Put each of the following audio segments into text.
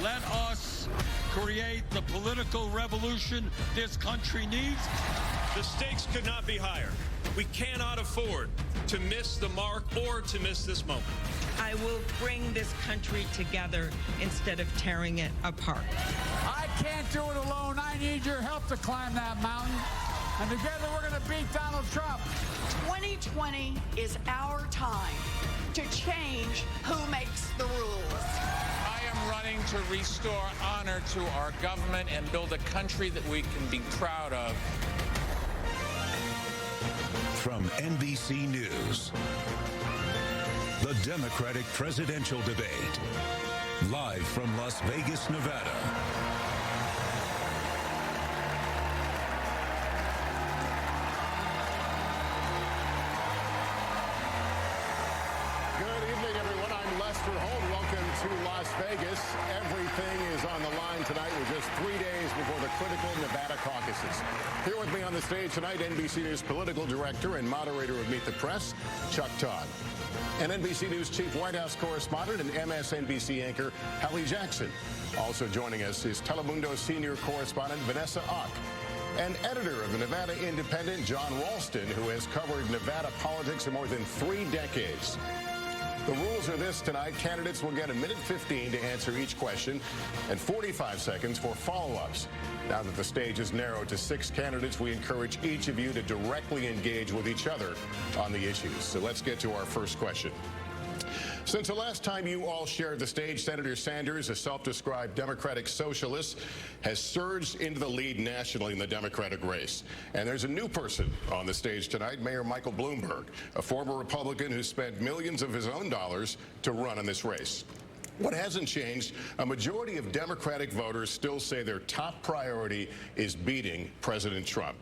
Let us create the political revolution this country needs. The stakes could not be higher. We cannot afford to miss the mark or to miss this moment. I will bring this country together instead of tearing it apart. I can't do it alone. I need your help to climb that mountain. And together we're going to beat Donald Trump. 2020 is our time to change who makes the rules. I am running to restore honor to our government and build a country that we can be proud of. From NBC News, the Democratic presidential debate, live from Las Vegas, Nevada. To Las Vegas. Everything is on the line tonight. We're just 3 days before the critical Nevada caucuses. Here with me on the stage tonight, NBC News political director and moderator of Meet the Press, Chuck Todd. And NBC News chief White House correspondent and MSNBC anchor, Hallie Jackson. Also joining us is Telemundo senior correspondent Vanessa Ock. And editor of the Nevada Independent, John Ralston, who has covered Nevada politics for more than 3 decades. The rules are this tonight. Candidates will get 1:15 to answer each question and 45 seconds for follow-ups. Now that the stage is narrowed to 6 candidates, we encourage each of you to directly engage with each other on the issues. So let's get to our first question. Since the last time you all shared the stage, Senator Sanders, a self-described Democratic socialist, has surged into the lead nationally in the Democratic race. And there's a new person on the stage tonight, Mayor Michael Bloomberg, a former Republican who spent millions of his own dollars to run in this race. What hasn't changed, a majority of Democratic voters still say their top priority is beating President Trump.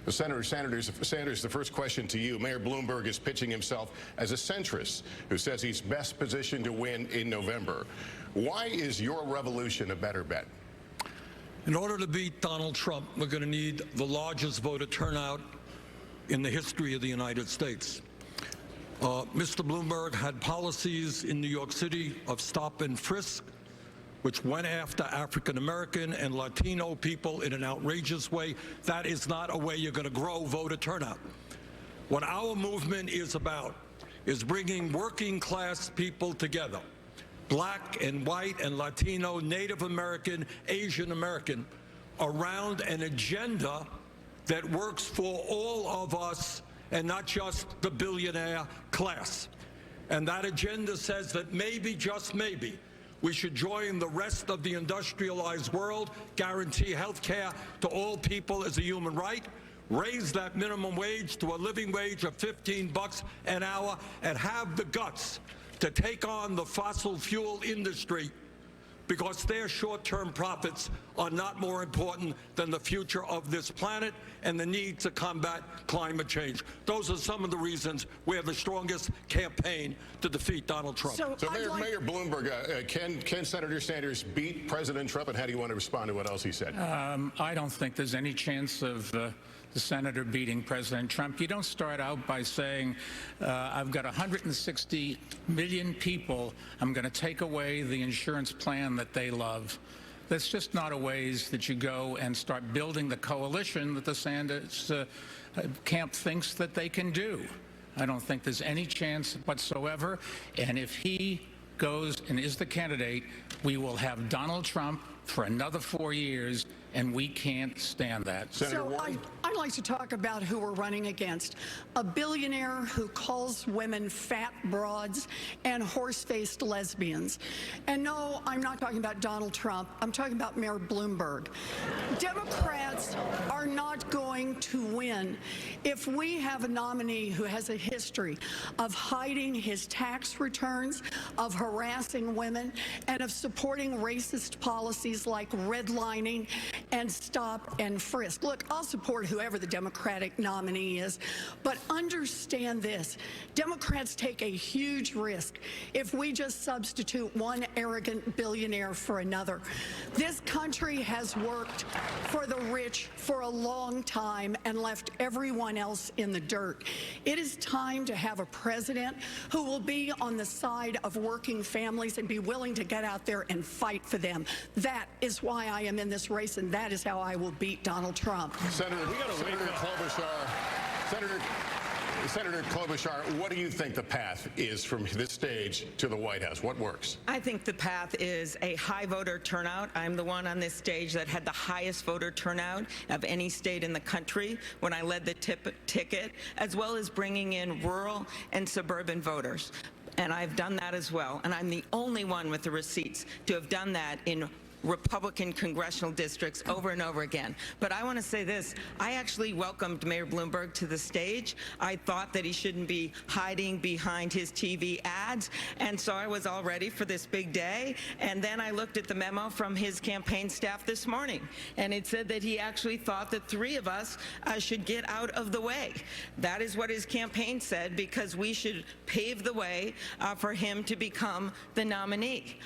Senator Sanders, the first question to you. Mayor Bloomberg is pitching himself as a centrist who says he's best positioned to win in November. Why is your revolution a better bet? In order to beat Donald Trump, we're going to need the largest voter turnout in the history of the United States. Mr. Bloomberg had policies in New York City of stop and frisk, which went after African-American and Latino people in an outrageous way. That is not a way you're going to grow voter turnout. What our movement is about is bringing working-class people together, black and white and Latino, Native American, Asian American, around an agenda that works for all of us and not just the billionaire class. And that agenda says that maybe, just maybe, we should join the rest of the industrialized world, guarantee health care to all people as a human right, raise that minimum wage to a living wage of $15 an hour, and have the guts to take on the fossil fuel industry, because their short-term profits are not more important than the future of this planet and the need to combat climate change. Those are some of the reasons we have the strongest campaign to defeat Donald Trump. So Mayor Bloomberg, can Senator Sanders beat President Trump, and how do you want to respond to what else he said? I don't think there's any chance of the senator beating President Trump. You don't start out by saying, I've got 160 million people, I'm going to take away the insurance plan that they love. That's just not a ways that you go and start building the coalition that the Sanders camp thinks that they can do. I don't think there's any chance whatsoever. And if he goes and is the candidate, we will have Donald Trump for another 4 years, and we can't stand that. So I'd like to talk about who we're running against. A billionaire who calls women fat broads and horse-faced lesbians. And no, I'm not talking about Donald Trump. I'm talking about Mayor Bloomberg. Democrats are not going to win if we have a nominee who has a history of hiding his tax returns, of harassing women, and of supporting racist policies like redlining and stop and frisk. Look, I'll support whoever the Democratic nominee is, but understand this. Democrats take a huge risk if we just substitute one arrogant billionaire for another. This country has worked for the rich for a long time and left everyone else in the dirt. It is time to have a president who will be on the side of working families and be willing to get out there and fight for them. That is why I am in this race, and that is how I will beat Donald Trump. Senator Klobuchar, what do you think the path is from this stage to the White House? What works? I think the path is a high voter turnout. I'm the one on this stage that had the highest voter turnout of any state in the country when I led the ticket, as well as bringing in rural and suburban voters. And I've done that as well. And I'm the only one with the receipts to have done that in Republican congressional districts over and over again. But I want to say this. I actually welcomed Mayor Bloomberg to the stage. I thought that he shouldn't be hiding behind his TV ads. And so I was all ready for this big day. And then I looked at the memo from his campaign staff this morning. And it said that he actually thought that 3 of us should get out of the way. That is what his campaign said, because we should pave the way for him to become the nominee.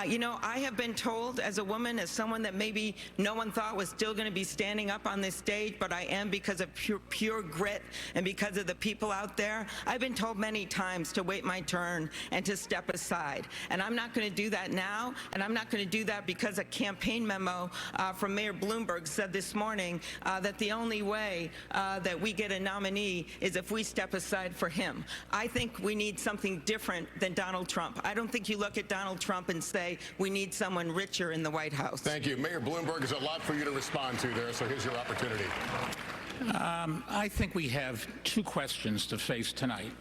You know, I have been told as a woman, as someone that maybe no one thought was still going to be standing up on this stage, but I am because of pure grit and because of the people out there. I've been told many times to wait my turn and to step aside. And I'm not going to do that now, and I'm not going to do that because a campaign memo from Mayor Bloomberg said this morning that the only way that we get a nominee is if we step aside for him. I think we need something different than Donald Trump. I don't think you look at Donald Trump and say we need someone richer in the White House. Thank you. Mayor Bloomberg, is a lot for you to respond to there, so here's your opportunity. I think we have 2 questions to face tonight.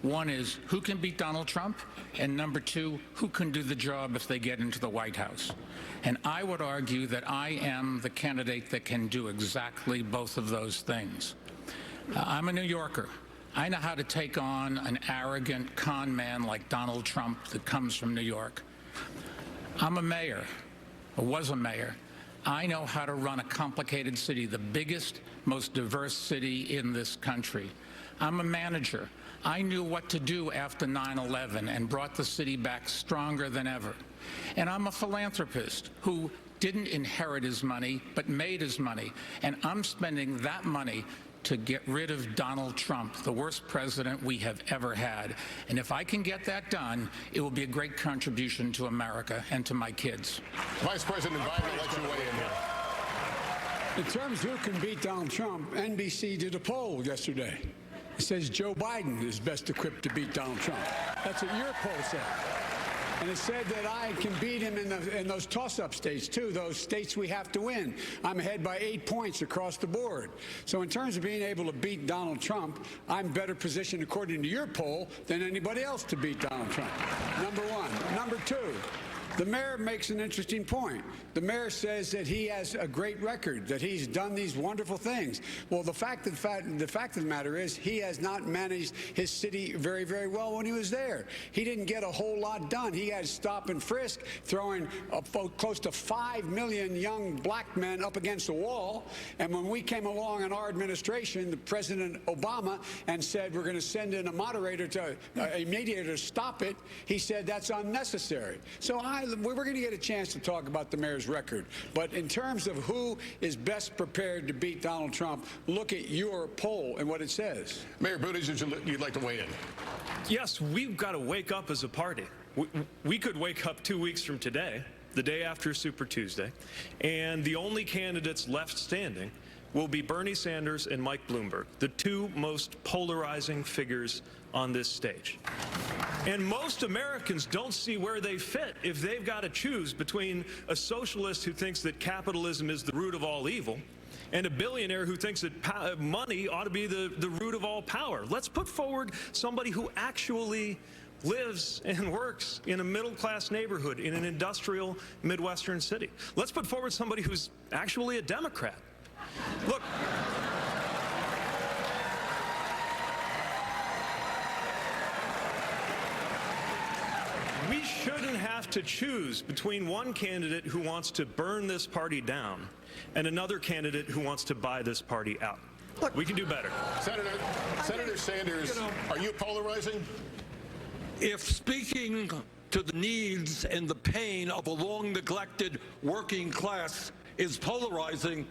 One is, who can beat Donald Trump? And number 2, who can do the job if they get into the White House? And I would argue that I am the candidate that can do exactly both of those things. I'm a New Yorker. I know how to take on an arrogant con man like Donald Trump that comes from New York. I'm a mayor, or was a mayor. I know how to run a complicated city, the biggest, most diverse city in this country. I'm a manager. I knew what to do after 9/11 and brought the city back stronger than ever. And I'm a philanthropist who didn't inherit his money, but made his money. And I'm spending that money to get rid of Donald Trump, the worst president we have ever had. And if I can get that done, it will be a great contribution to America and to my kids. Vice President Biden, I'll let you weigh in here. In terms of who can beat Donald Trump, NBC did a poll yesterday. It says Joe Biden is best equipped to beat Donald Trump. That's what your poll said. And it said that I can beat him in those toss-up states, too, those states we have to win. I'm ahead by 8 points across the board. So in terms of being able to beat Donald Trump, I'm better positioned, according to your poll, than anybody else to beat Donald Trump. Number 1. Number 2. The mayor makes an interesting point. The mayor says that he has a great record, that he's done these wonderful things. Well, the fact of the matter is he has not managed his city very, very well when he was there. He didn't get a whole lot done. He had stop and frisk, throwing close to 5 million young black men up against the wall. And when we came along in our administration, President Obama, and said we're going to send in a moderator a mediator to stop it, he said that's unnecessary. So we're going to get a chance to talk about the mayor's record. But in terms of who is best prepared to beat Donald Trump, look at your poll and what it says. Mayor Buttigieg, you'd like to weigh in? Yes, we've got to wake up as a party. We could wake up 2 weeks from today, the day after Super Tuesday, and the only candidates left standing will be Bernie Sanders and Mike Bloomberg, the 2 most polarizing figures on this stage. And most Americans don't see where they fit if they've got to choose between a socialist who thinks that capitalism is the root of all evil and a billionaire who thinks that money ought to be the root of all power. Let's put forward somebody who actually lives and works in a middle-class neighborhood in an industrial Midwestern city. Let's put forward somebody who's actually a Democrat. Look, we shouldn't have to choose between one candidate who wants to burn this party down and another candidate who wants to buy this party out. Look, we can do better. Senator Sanders, are you polarizing? If speaking to the needs and the pain of a long-neglected working class is polarizing,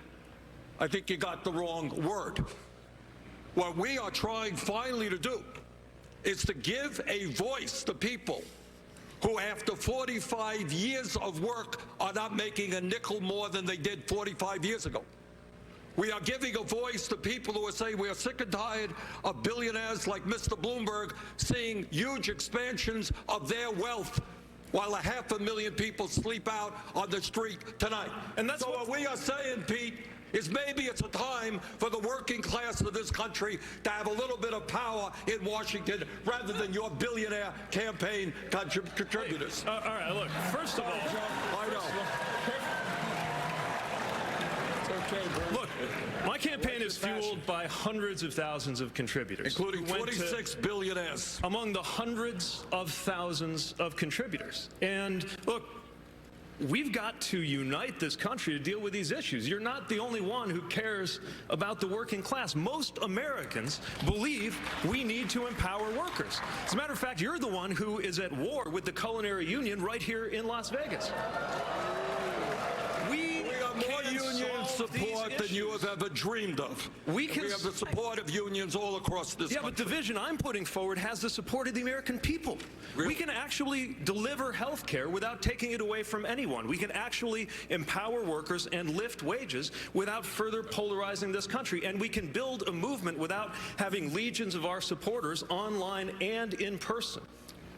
I think you got the wrong word. What we are trying finally to do is to give a voice to people who, after 45 years of work, are not making a nickel more than they did 45 years ago. We are giving a voice to people who are saying we are sick and tired of billionaires like Mr. Bloomberg seeing huge expansions of their wealth while 500,000 people sleep out on the street tonight. And that's so what we are saying, Pete, is maybe it's a time for the working class of this country to have a little bit of power in Washington rather than your billionaire campaign contributors. All right, look, first of all, I know. Look, my campaign is fueled by hundreds of thousands of contributors. Including 46 billionaires. Among the hundreds of thousands of contributors. And look, we've got to unite this country to deal with these issues. You're not the only one who cares about the working class. Most Americans believe we need to empower workers. As a matter of fact, you're the one who is at war with the culinary union right here in Las Vegas. We more union support than you have ever dreamed of. We have the support of unions all across this country. But the vision I'm putting forward has the support of the American people. Really? We can actually deliver health care without taking it away from anyone. We can actually empower workers and lift wages without further polarizing this country. And we can build a movement without having legions of our supporters online and in person.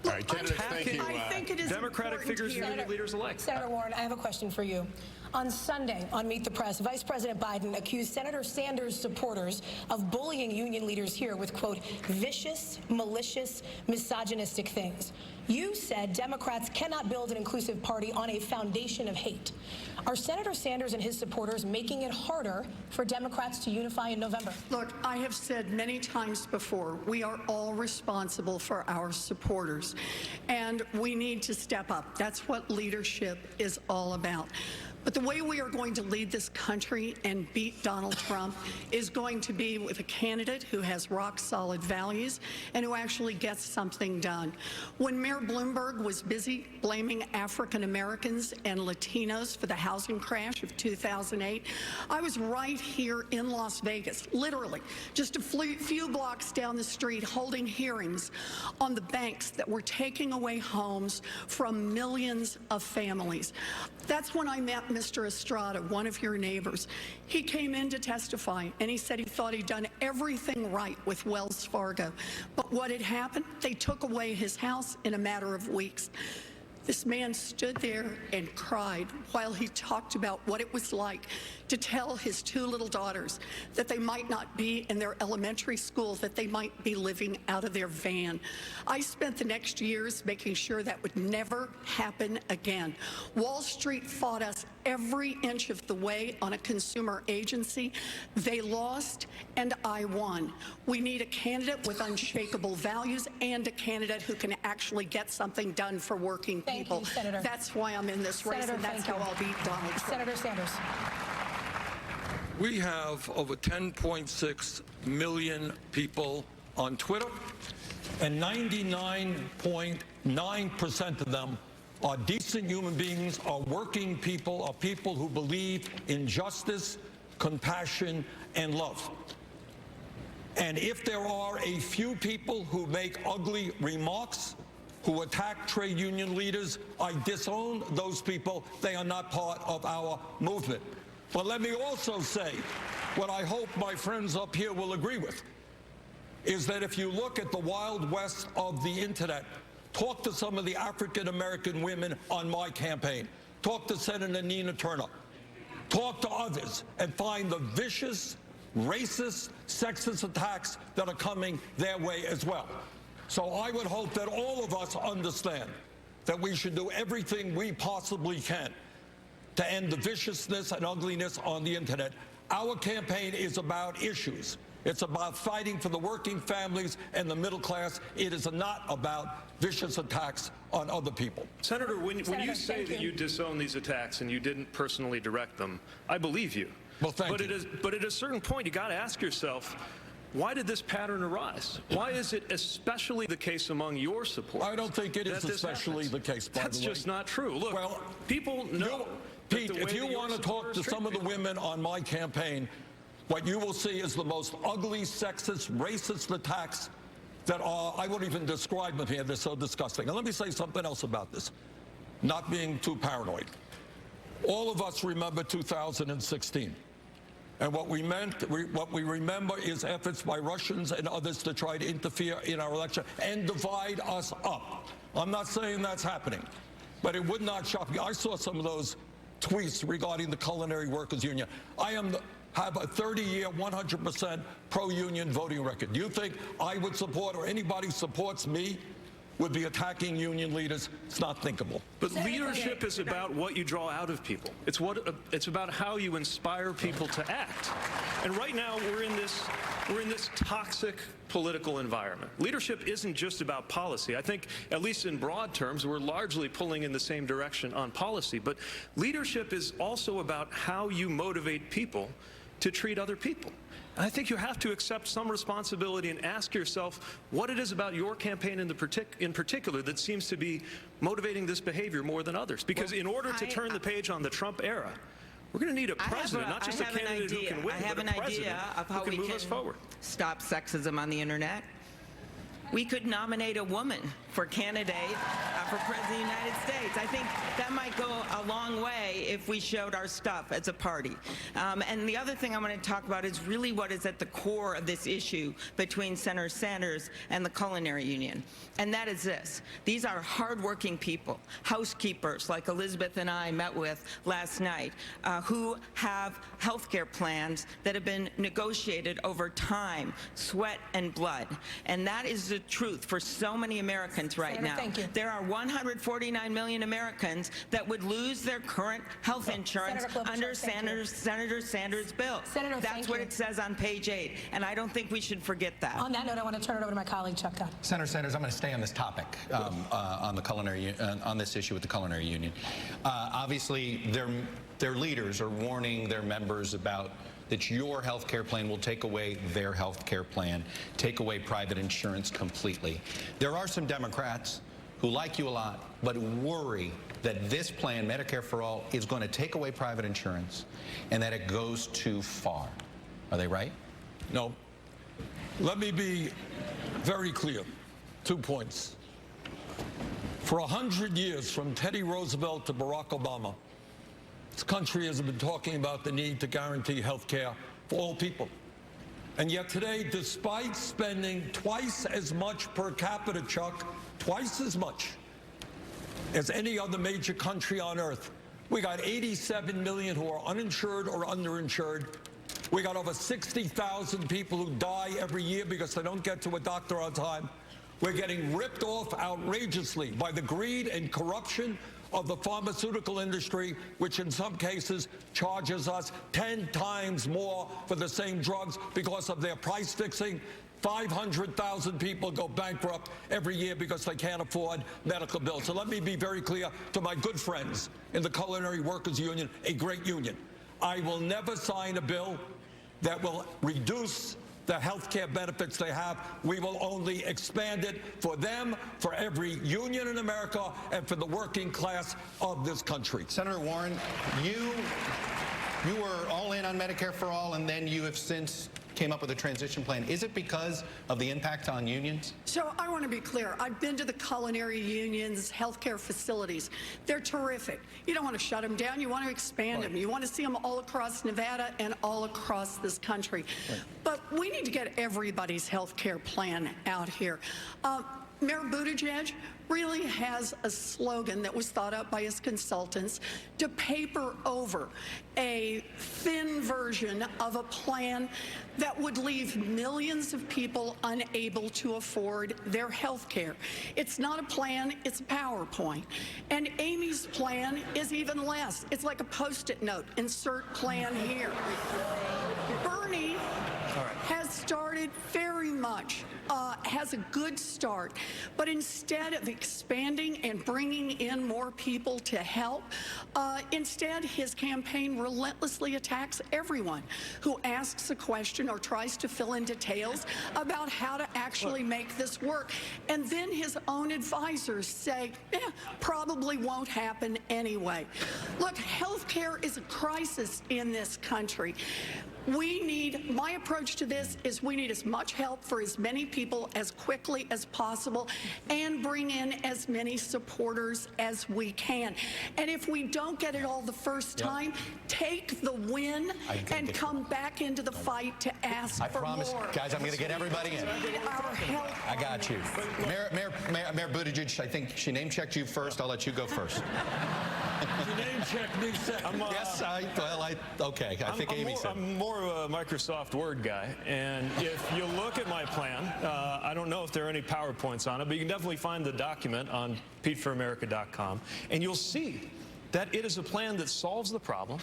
All right, candidates, thank you. I think it is Democratic figures and union leaders alike. Senator Warren, I have a question for you. On Sunday, on Meet the Press, Vice President Biden accused Senator Sanders' supporters of bullying union leaders here with, quote, vicious, malicious, misogynistic things. You said Democrats cannot build an inclusive party on a foundation of hate. Are Senator Sanders and his supporters making it harder for Democrats to unify in November? Look, I have said many times before, we are all responsible for our supporters, and we need to step up. That's what leadership is all about. But the way we are going to lead this country and beat Donald Trump is going to be with a candidate who has rock-solid values and who actually gets something done. When Mayor Bloomberg was busy blaming African Americans and Latinos for the housing crash of 2008, I was right here in Las Vegas, literally just a few blocks down the street, holding hearings on the banks that were taking away homes from millions of families. That's when I met Mr. Estrada, one of your neighbors. He came in to testify, and he said he thought he'd done everything right with Wells Fargo. But what had happened? They took away his house in a matter of weeks. This man stood there and cried while he talked about what it was like to tell his two little daughters that they might not be in their elementary school, that they might be living out of their van. I spent the next years making sure that would never happen again. Wall Street fought us every inch of the way on a consumer agency. They lost, and I won. We need a candidate with unshakable values and a candidate who can actually get something done for working people. Thank you, Senator. That's why I'm in this race, Senator, and that's how I'll beat Donald Trump. Senator Sanders. We have over 10.6 million people on Twitter, and 99.9% of them are decent human beings, are working people, are people who believe in justice, compassion, and love. And if there are a few people who make ugly remarks, who attack trade union leaders, I disown those people. They are not part of our movement. But let me also say, what I hope my friends up here will agree with, is that if you look at the Wild West of the internet, talk to some of the African-American women on my campaign, talk to Senator Nina Turner, talk to others, and find the vicious, racist, sexist attacks that are coming their way as well. So I would hope that all of us understand that we should do everything we possibly can to end the viciousness and ugliness on the internet. Our campaign is about issues. It's about fighting for the working families and the middle class. It is not about vicious attacks on other people. Senator, when you say that you disown these attacks and you didn't personally direct them, I believe you. Well, thank you. But at a certain point, you got to ask yourself, why did this pattern arise? Why is it especially the case among your supporters? I don't think it is especially the case, by the way. That's just not true. Look, well, people know. Pete, if you want to talk to some of the women on my campaign, what you will see is the most ugly, sexist, racist attacks that are, I won't even describe them here. They're so disgusting. And let me say something else about this, not being too paranoid. All of us remember 2016. And what we remember is efforts by Russians and others to try to interfere in our election and divide us up. I'm not saying that's happening, but it would not shock me. I saw some of those tweets regarding the Culinary Workers Union. I have a 30-year, 100% pro-union voting record. Do you think I would support, or anybody supports me, would be attacking union leaders? It's not thinkable. But leadership is about what you draw out of people. It's about how you inspire people to act. And right now we're in this toxic political environment. Leadership isn't just about policy. I think, at least in broad terms, we're largely pulling in the same direction on policy. But leadership is also about how you motivate people to treat other people. And I think you have to accept some responsibility and ask yourself what it is about your campaign in particular that seems to be motivating this behavior more than others. Because in order to turn the page on the Trump era, we're going to need a president, not just a candidate who can win, but a president who can move us forward. Stop sexism on the internet. We could nominate a woman for candidate for President of the United States. I think that might go a long way if we showed our stuff as a party. And the other thing I want to talk about is really what is at the core of this issue between Senator Sanders and the Culinary Union. And that is this. These are hardworking people, housekeepers like Elizabeth and I met with last night, who have health care plans that have been negotiated over time, sweat and blood. And that is the truth for so many Americans right now. Thank you. There are 149 million Americans that would lose their current health insurance under Senator Sanders' bill. Senator, that's what it says on page 8, and I don't think we should forget that. On that note, I want to turn it over to my colleague, Chuck Todd. Senator Sanders, I'm going to stay on this topic, on the culinary, on this issue with the Culinary Union. Obviously, their leaders are warning their members about that your health care plan will take away their health care plan, take away private insurance completely. There are some Democrats who like you a lot, but worry that this plan, Medicare for All, is going to take away private insurance and that it goes too far. Are they right? No. Let me be very clear. 2 points. For 100 years, from Teddy Roosevelt to Barack Obama, this country has been talking about the need to guarantee health care for all people. And yet today, despite spending twice as much per capita, Chuck, twice as much as any other major country on earth, we got 87 million who are uninsured or underinsured. We got over 60,000 people who die every year because they don't get to a doctor on time. We're getting ripped off outrageously by the greed and corruption of the pharmaceutical industry, which in some cases charges us 10 times more for the same drugs because of their price fixing. 500,000 people go bankrupt every year because they can't afford medical bills. So let me be very clear to my good friends in the Culinary Workers Union, a great union. I will never sign a bill that will reduce the health care benefits they have. We will only expand it for them, for every union in America, and for the working class of this country. Senator Warren, you were all in on Medicare for All, and then you have since came up with a transition plan. Is it because of the impact on unions? So I want to be clear. I've been to the Culinary Union's healthcare facilities. They're terrific. You don't want to shut them down. You want to expand them. You want to see them all across Nevada and all across this country. But we need to get everybody's healthcare plan out here. Mayor Buttigieg really has a slogan that was thought up by his consultants to paper over a thin version of a plan that would leave millions of people unable to afford their health care. It's not a plan, it's a PowerPoint. And Amy's plan is even less. It's like a Post-it note, insert plan here. Bernie has started very much, has a good start. But instead of expanding and bringing in more people to help, instead his campaign relentlessly attacks everyone who asks a question or tries to fill in details about how to actually make this work. And then his own advisors say, probably won't happen anyway. Look, healthcare is a crisis in this country. My approach to this is we need as much help for as many people as quickly as possible and bring in as many supporters as we can. And if we don't get it all the first time, take the win and come back into the fight to ask for more. I promise, guys, I'm going to get everybody in. We need our help. I got you. Mayor Buttigieg, I think she name-checked you first. I'll let you go first. You name-checked me second. Yes, okay. I think Amy said. I'm more of a Microsoft Word guy, and if you look at my plan, I don't know if there are any PowerPoints on it, but you can definitely find the document on PeteForAmerica.com, and you'll see that it is a plan that solves the problem,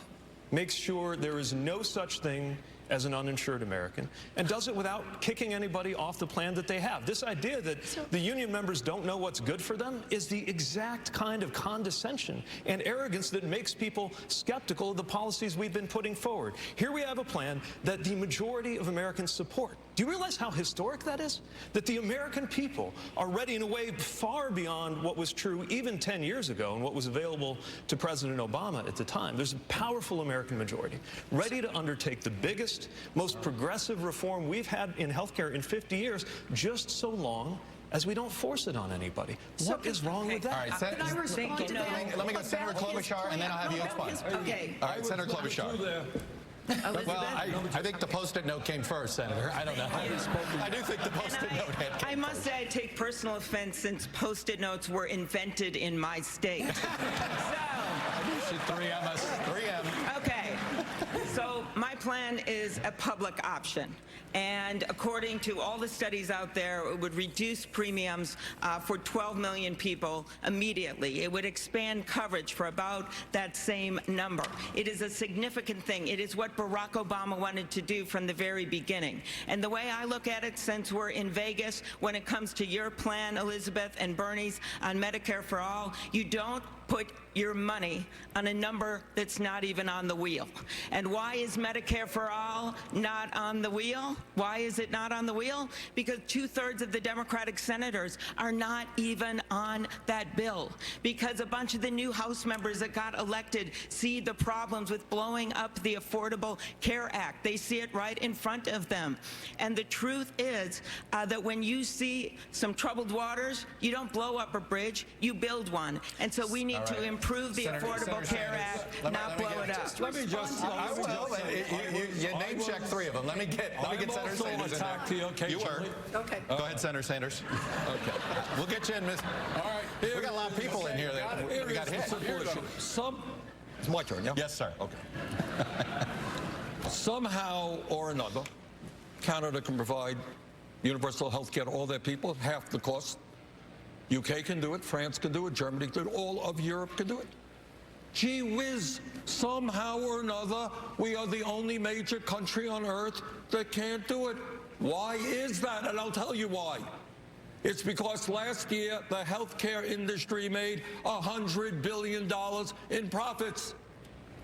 makes sure there is no such thing as an uninsured American, and does it without kicking anybody off the plan that they have. This idea that the union members don't know what's good for them is the exact kind of condescension and arrogance that makes people skeptical of the policies we've been putting forward. Here we have a plan that the majority of Americans support. Do you realize how historic that is? That the American people are ready in a way far beyond what was true even 10 years ago and what was available to President Obama at the time. There's a powerful American majority ready to undertake the biggest, most progressive reform we've had in healthcare in 50 years, just so long as we don't force it on anybody. What is wrong with that? All right, Can I respond to that? let me go Senator Klobuchar, and then I'll have you respond. Okay. All right, Senator Klobuchar. Well, I think the Post-it note came first, Senator. I don't know. I do think the Post-it note had came I must say I take personal offense since Post-it notes were invented in my state. So, 3M. Okay, so my plan is a public option. And according to all the studies out there, it would reduce premiums for 12 million people immediately. It would expand coverage for about that same number. It is a significant thing. It is what Barack Obama wanted to do from the very beginning. And the way I look at it, since we're in Vegas, when it comes to your plan, Elizabeth, and Bernie's on Medicare for All, you don't put your money on a number that's not even on the wheel. And why is Medicare for All not on the wheel? Why is it not on the wheel? Because 2/3 of the Democratic senators are not even on that bill. Because a bunch of the new House members that got elected see the problems with blowing up the Affordable Care Act. They see it right in front of them. And the truth is that when you see some troubled waters, you don't blow up a bridge, you build one. And so we need to improve the Affordable Care Act, not blow it up. Let me just. You name check 3 of them. Let me get Senator Sanders in there. You were. Okay. Go ahead, Senator Sanders. Okay. We'll get you in, Miss. All right. We got a lot of people in here. We got hit. It's my turn, yeah? Yes, sir. Okay. Somehow or another, Canada can provide universal health care to all their people, half the cost. UK can do it, France can do it, Germany can do it, all of Europe can do it. Gee whiz, somehow or another, we are the only major country on earth that can't do it. Why is that? And I'll tell you why. It's because last year, the healthcare industry made $100 billion in profits.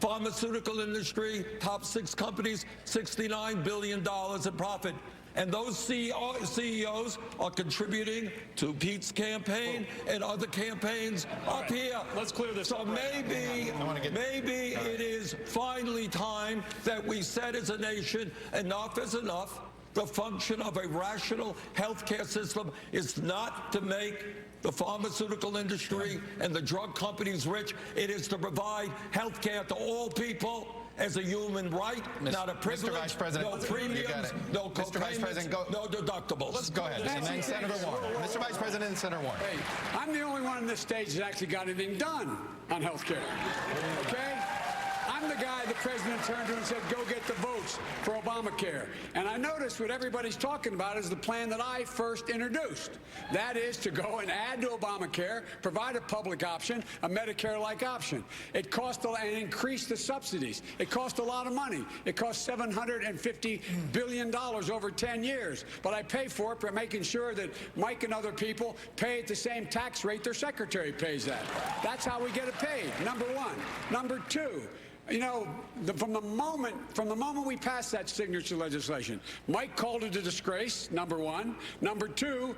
Pharmaceutical industry, top 6 companies, $69 billion in profit. And those CEOs are contributing to Pete's campaign and other campaigns up here. Let's clear this up. So maybe it is finally time that we said as a nation, enough is enough. The function of a rational healthcare system is not to make the pharmaceutical industry and the drug companies rich. It is to provide healthcare to all people as a human right, not a privilege. Mr. Vice President, no premiums, no co-payments, no deductibles. Let's go ahead. And then Senator Warren. Mr. Vice President and Senator Warren. Hey, I'm the only one on this stage that actually got anything done on health care. Okay? I'm I'm the guy the president turned to and said, go get the votes for Obamacare. And I noticed what everybody's talking about is the plan that I first introduced. That is to go and add to Obamacare, provide a public option, a Medicare-like option. It cost and increase the subsidies. It cost a lot of money. It cost $750 billion over 10 years. But I pay for it by making sure that Mike and other people pay at the same tax rate their secretary pays at. That's how we get it paid, number one. Number two, you know, from the moment we passed that signature legislation, Mike called it a disgrace, number one. Number two,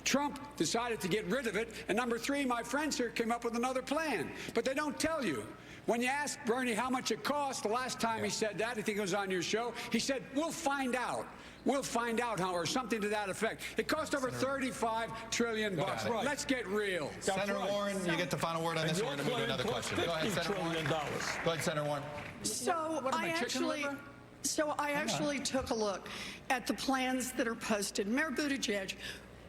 Trump decided to get rid of it. And number three, my friends here came up with another plan. But they don't tell you. When you ask Bernie how much it cost, the last time he said that, I think it was on your show, he said, we'll find out. We'll find out how, or something to that effect. It cost over $35 trillion bucks. Right. Let's get real. Senator Warren, you get the final word on this. We're going to move to another question. Go ahead, Senator Warren. Go ahead, Senator Warren. So I actually took a look at the plans that are posted. Mayor Buttigieg,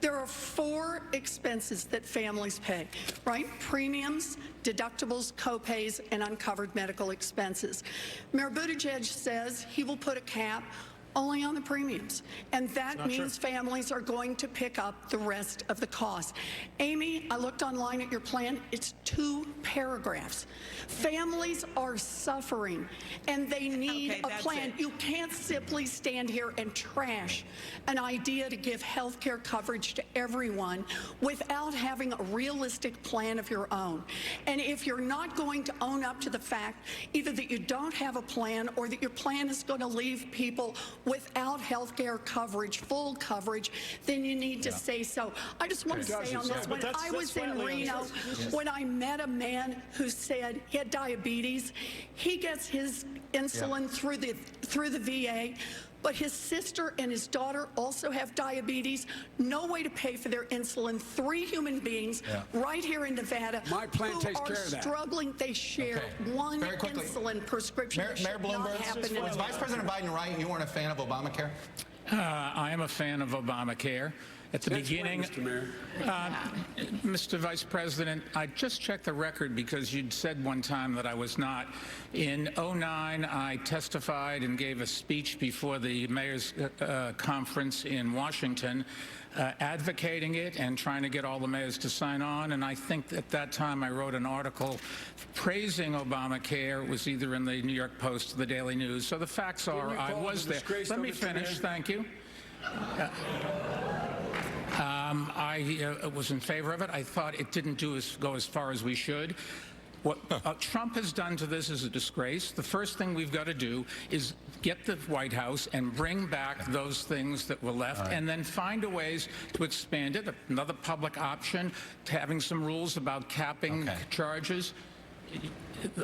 there are 4 expenses that families pay, right? Premiums, deductibles, copays, and uncovered medical expenses. Mayor Buttigieg says he will put a cap only on the premiums, and that means families are going to pick up the rest of the cost. Amy, I looked online at your plan. It's 2 paragraphs. Families are suffering, and they need a plan. You can't simply stand here and trash an idea to give health care coverage to everyone without having a realistic plan of your own. And if you're not going to own up to the fact either that you don't have a plan or that your plan is going to leave people without health care coverage, full coverage, then you need to say so. I just want to say on this, when I was in Reno, when I met a man who said he had diabetes, he gets his insulin through the VA, but his sister and his daughter also have diabetes. No way to pay for their insulin. 3 human beings right here in Nevada My plan takes care of that. struggling. They share one insulin prescription. Mayor Bloomberg, was Vice President Biden right? You weren't a fan of Obamacare? I am a fan of Obamacare. At the beginning, Mr. Vice President, I just checked the record because you'd said one time that I was not. In '09, I testified and gave a speech before the mayor's conference in Washington, advocating it and trying to get all the mayors to sign on. And I think at that time I wrote an article praising Obamacare. It was either in the New York Post or the Daily News. So the facts are I was there. Let me finish. Thank you. I was in favor of it. I thought it didn't go as far as we should. What Trump has done to this is a disgrace. The first thing we've got to do is get the White House and bring back those things that were left, and then find a ways to expand it. Another public option, having some rules about capping charges.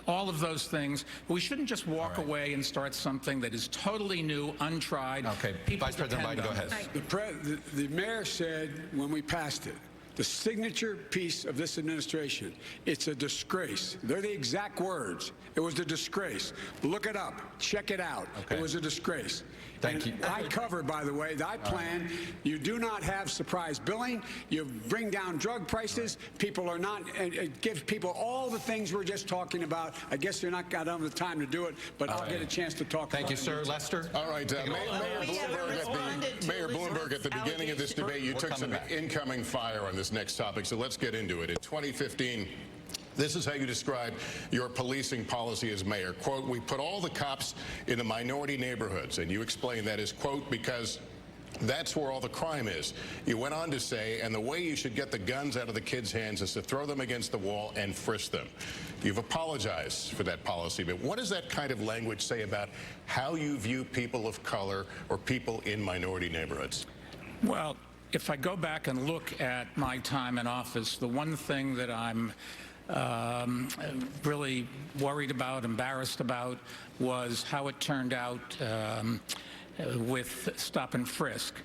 All of those things. We shouldn't just walk away and start something that is totally new, untried. Vice President Biden, go ahead. The mayor said when we passed it, the signature piece of this administration, it's a disgrace. They're the exact words. It was a disgrace. Look it up. Check it out. It was a disgrace. Thank you. I cover, by the way, I plan. You do not have surprise billing. You bring down drug prices. People are not, it gives people all the things we're just talking about. I guess they're not got the time to do it, but I'll get a chance to talk about it. Thank you, sir. Lester? All right, Mayor Bloomberg, at the beginning of this debate, you took some incoming fire on this next topic, so let's get into it. In 2015, this is how you describe your policing policy as mayor. Quote, we put all the cops in the minority neighborhoods. And you explain that as, quote, because that's where all the crime is. You went on to say, and the way you should get the guns out of the kids' hands is to throw them against the wall and frisk them. You've apologized for that policy, but what does that kind of language say about how you view people of color or people in minority neighborhoods? Well, if I go back and look at my time in office, the one thing that I'm really worried about, embarrassed about, was how it turned out with stop and frisk.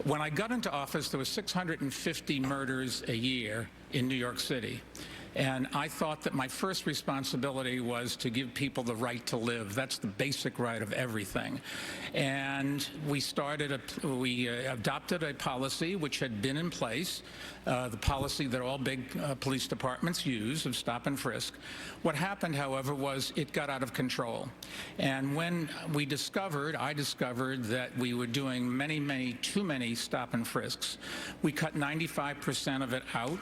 When I got into office, there were 650 murders a year in New York City. And I thought that my first responsibility was to give people the right to live. That's the basic right of everything. And we adopted a policy which had been in place, the policy that all big police departments use of stop and frisk. What happened, however, was it got out of control. And when I discovered that we were doing too many stop and frisks, we cut 95% of it out.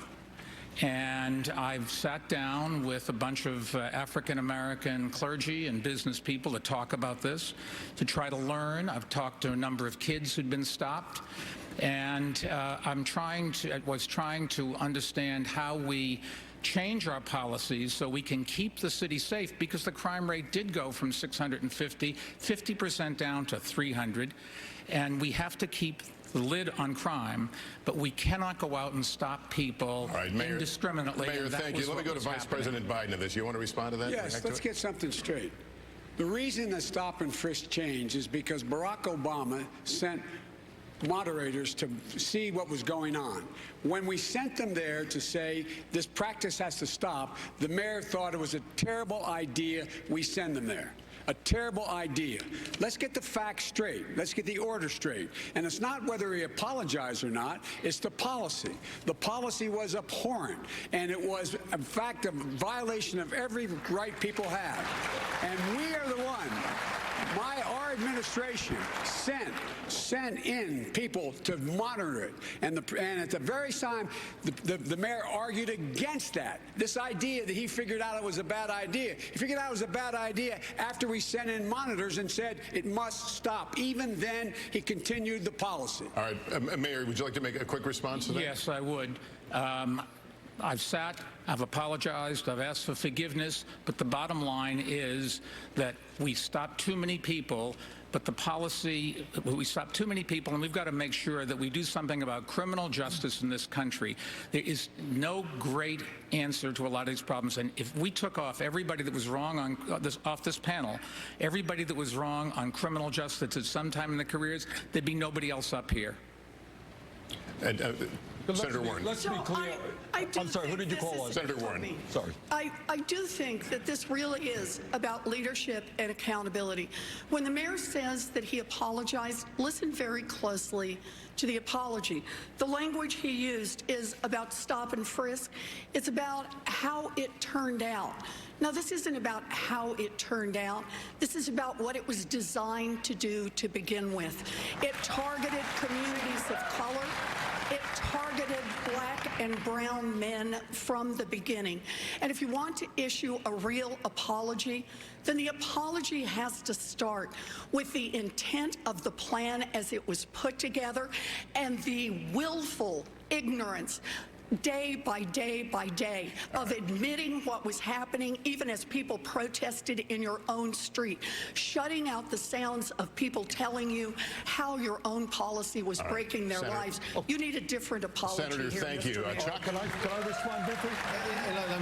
And I've sat down with a bunch of African-American clergy and business people to talk about this, to try to learn. I've talked to a number of kids who'd been stopped. And I was trying to understand how we change our policies so we can keep the city safe, because the crime rate did go from 50% down to 300. And we have to keep the lid on crime, but we cannot go out and stop people indiscriminately. Mayor, thank you. Let me go to Vice President Biden on this. You want to respond to that? Yes, let's get something straight. The reason the stop and frisk changed is because Barack Obama sent moderators to see what was going on. When we sent them there to say this practice has to stop, the mayor thought it was a terrible idea we send them there. A terrible idea. Let's get the facts straight. Let's get the order straight. And it's not whether he apologized or not, it's the policy. The policy was abhorrent, and it was, in fact, a violation of every right people have. And we are the one. Our administration sent in people to monitor it, and at the very time, the mayor argued against that. This idea that he figured out it was a bad idea. He figured out it was a bad idea after we sent in monitors and said it must stop. Even then, he continued the policy. All right, Mayor, would you like to make a quick response to that? Yes, I would. I've apologized, I've asked for forgiveness, but the bottom line is that we stopped too many people, but the policy, we stopped too many people, and we've got to make sure that we do something about criminal justice in this country. There is no great answer to a lot of these problems, and if we took off everybody that was wrong off this panel, everybody that was wrong on criminal justice at some time in their careers, there'd be nobody else up here. And, Senator Warren. Let's be clear. I'm sorry, who did you call on? Senator Warren. Sorry. I do think that this really is about leadership and accountability. When the mayor says that he apologized, listen very closely to the apology. The language he used is about stop and frisk. It's about how it turned out. Now, this isn't about how it turned out. This is about what it was designed to do to begin with. It targeted communities of color. It targeted black and brown men from the beginning. And if you want to issue a real apology, then the apology has to start with the intent of the plan as it was put together and the willful ignorance day by day by day of admitting what was happening, even as people protested in your own street, shutting out the sounds of people telling you how your own policy was breaking their lives. You need a different apology. Senator, here, thank you. Chuck, can I respond briefly?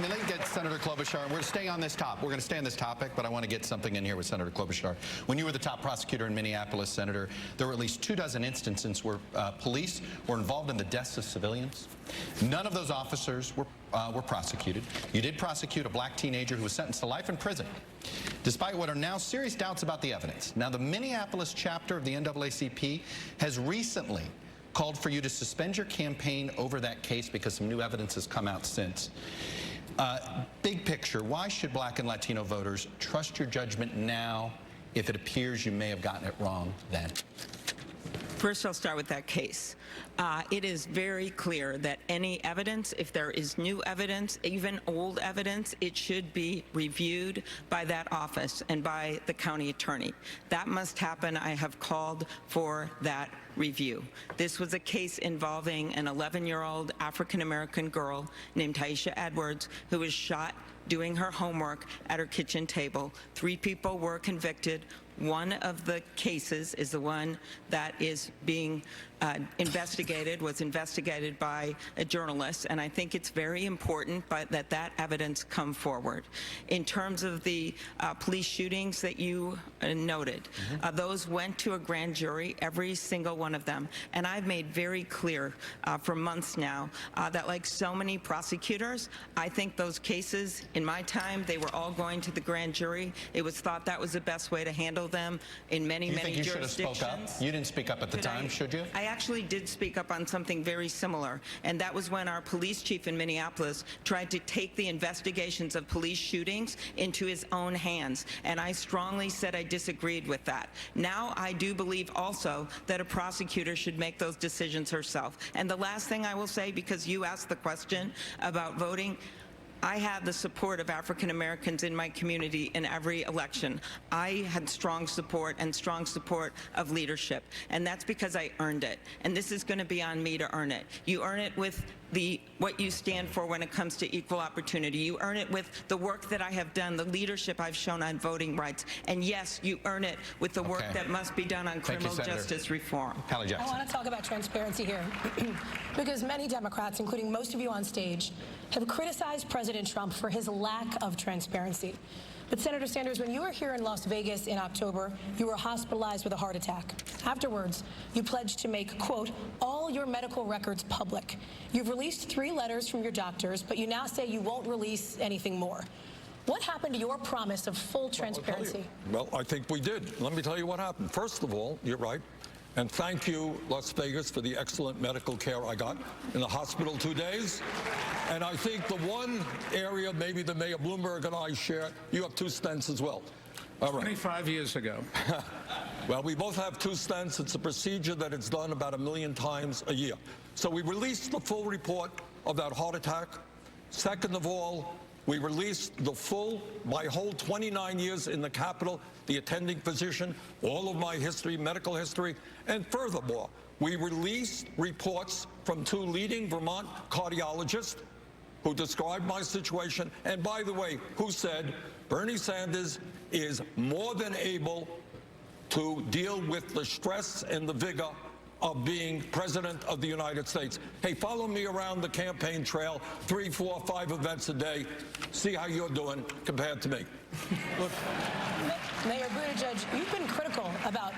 Let me get Senator Klobuchar. We're going to stay on this topic. We're going to stay on this topic, but I want to get something in here with Senator Klobuchar. When you were the top prosecutor in Minneapolis, Senator, there were at least 24 instances where police were involved in the deaths of civilians. None of those officers were prosecuted. You did prosecute a black teenager who was sentenced to life in prison, despite what are now serious doubts about the evidence. Now, the Minneapolis chapter of the NAACP has recently called for you to suspend your campaign over that case because some new evidence has come out since. Big picture, why should black and Latino voters trust your judgment now if it appears you may have gotten it wrong then? First, I'll start with that case. It is very clear that any evidence, if there is new evidence, even old evidence, it should be reviewed by that office and by the county attorney. That must happen. I have called for that review. This was a case involving an 11-year-old African-American girl named Taisha Edwards who was shot doing her homework at her kitchen table. 3 people were convicted. one of the cases is the one that is being was investigated by a journalist, and I think it's very important that that evidence come forward. In terms of the police shootings that you noted, those went to a grand jury, every single one of them, and I've made very clear for months now that, like so many prosecutors, I think those cases, in my time, they were all going to the grand jury. It was thought that was the best way to handle them in many You jurisdictions. should have spoke up? You didn't speak up at the time, should you? I actually did speak up on something very similar, and that was when our police chief in Minneapolis tried to take the investigations of police shootings into his own hands, and I strongly said I disagreed with that. Now I do believe also that a prosecutor should make those decisions herself. And the last thing I will say, because you asked the question about voting, I have the support of African Americans in my community in every election. I had strong support of leadership, and that's because I earned it. And this is going to be on me to earn it. You earn it with what you stand for when it comes to equal opportunity. You earn it with the work that I have done, the leadership I've shown on voting rights. And yes, you earn it with the work that must be done on criminal justice reform. Hallie Jackson. I want to talk about transparency here because many Democrats, including most of you on stage, have criticized President Trump for his lack of transparency. But Senator Sanders, when you were here in Las Vegas in October, you were hospitalized with a heart attack. Afterwards, you pledged to make, quote, all your medical records public. You've released 3 letters from your doctors, but you now say you won't release anything more. What happened to your promise of full transparency? Well, I think we did. Let me tell you what happened. First of all, you're right. And thank you, Las Vegas, for the excellent medical care I got in the hospital 2 days. And I think the one area maybe the Mayor Bloomberg and I share, you have 2 stents as well. All right. 25 years ago. Well, we both have 2 stents. It's a procedure that it's done about 1 million times a year. So we released the full report of that heart attack. Second of all, we released my whole 29 years in the Capitol, the attending physician, all of my history, medical history, and furthermore, we released reports from 2 leading Vermont cardiologists who described my situation, and by the way, who said Bernie Sanders is more than able to deal with the stress and the vigor of being president of the United States. Hey, follow me around the campaign trail, 3, 4, 5 events a day. See how you're doing compared to me. Look. Mayor Buttigieg, you've been critical about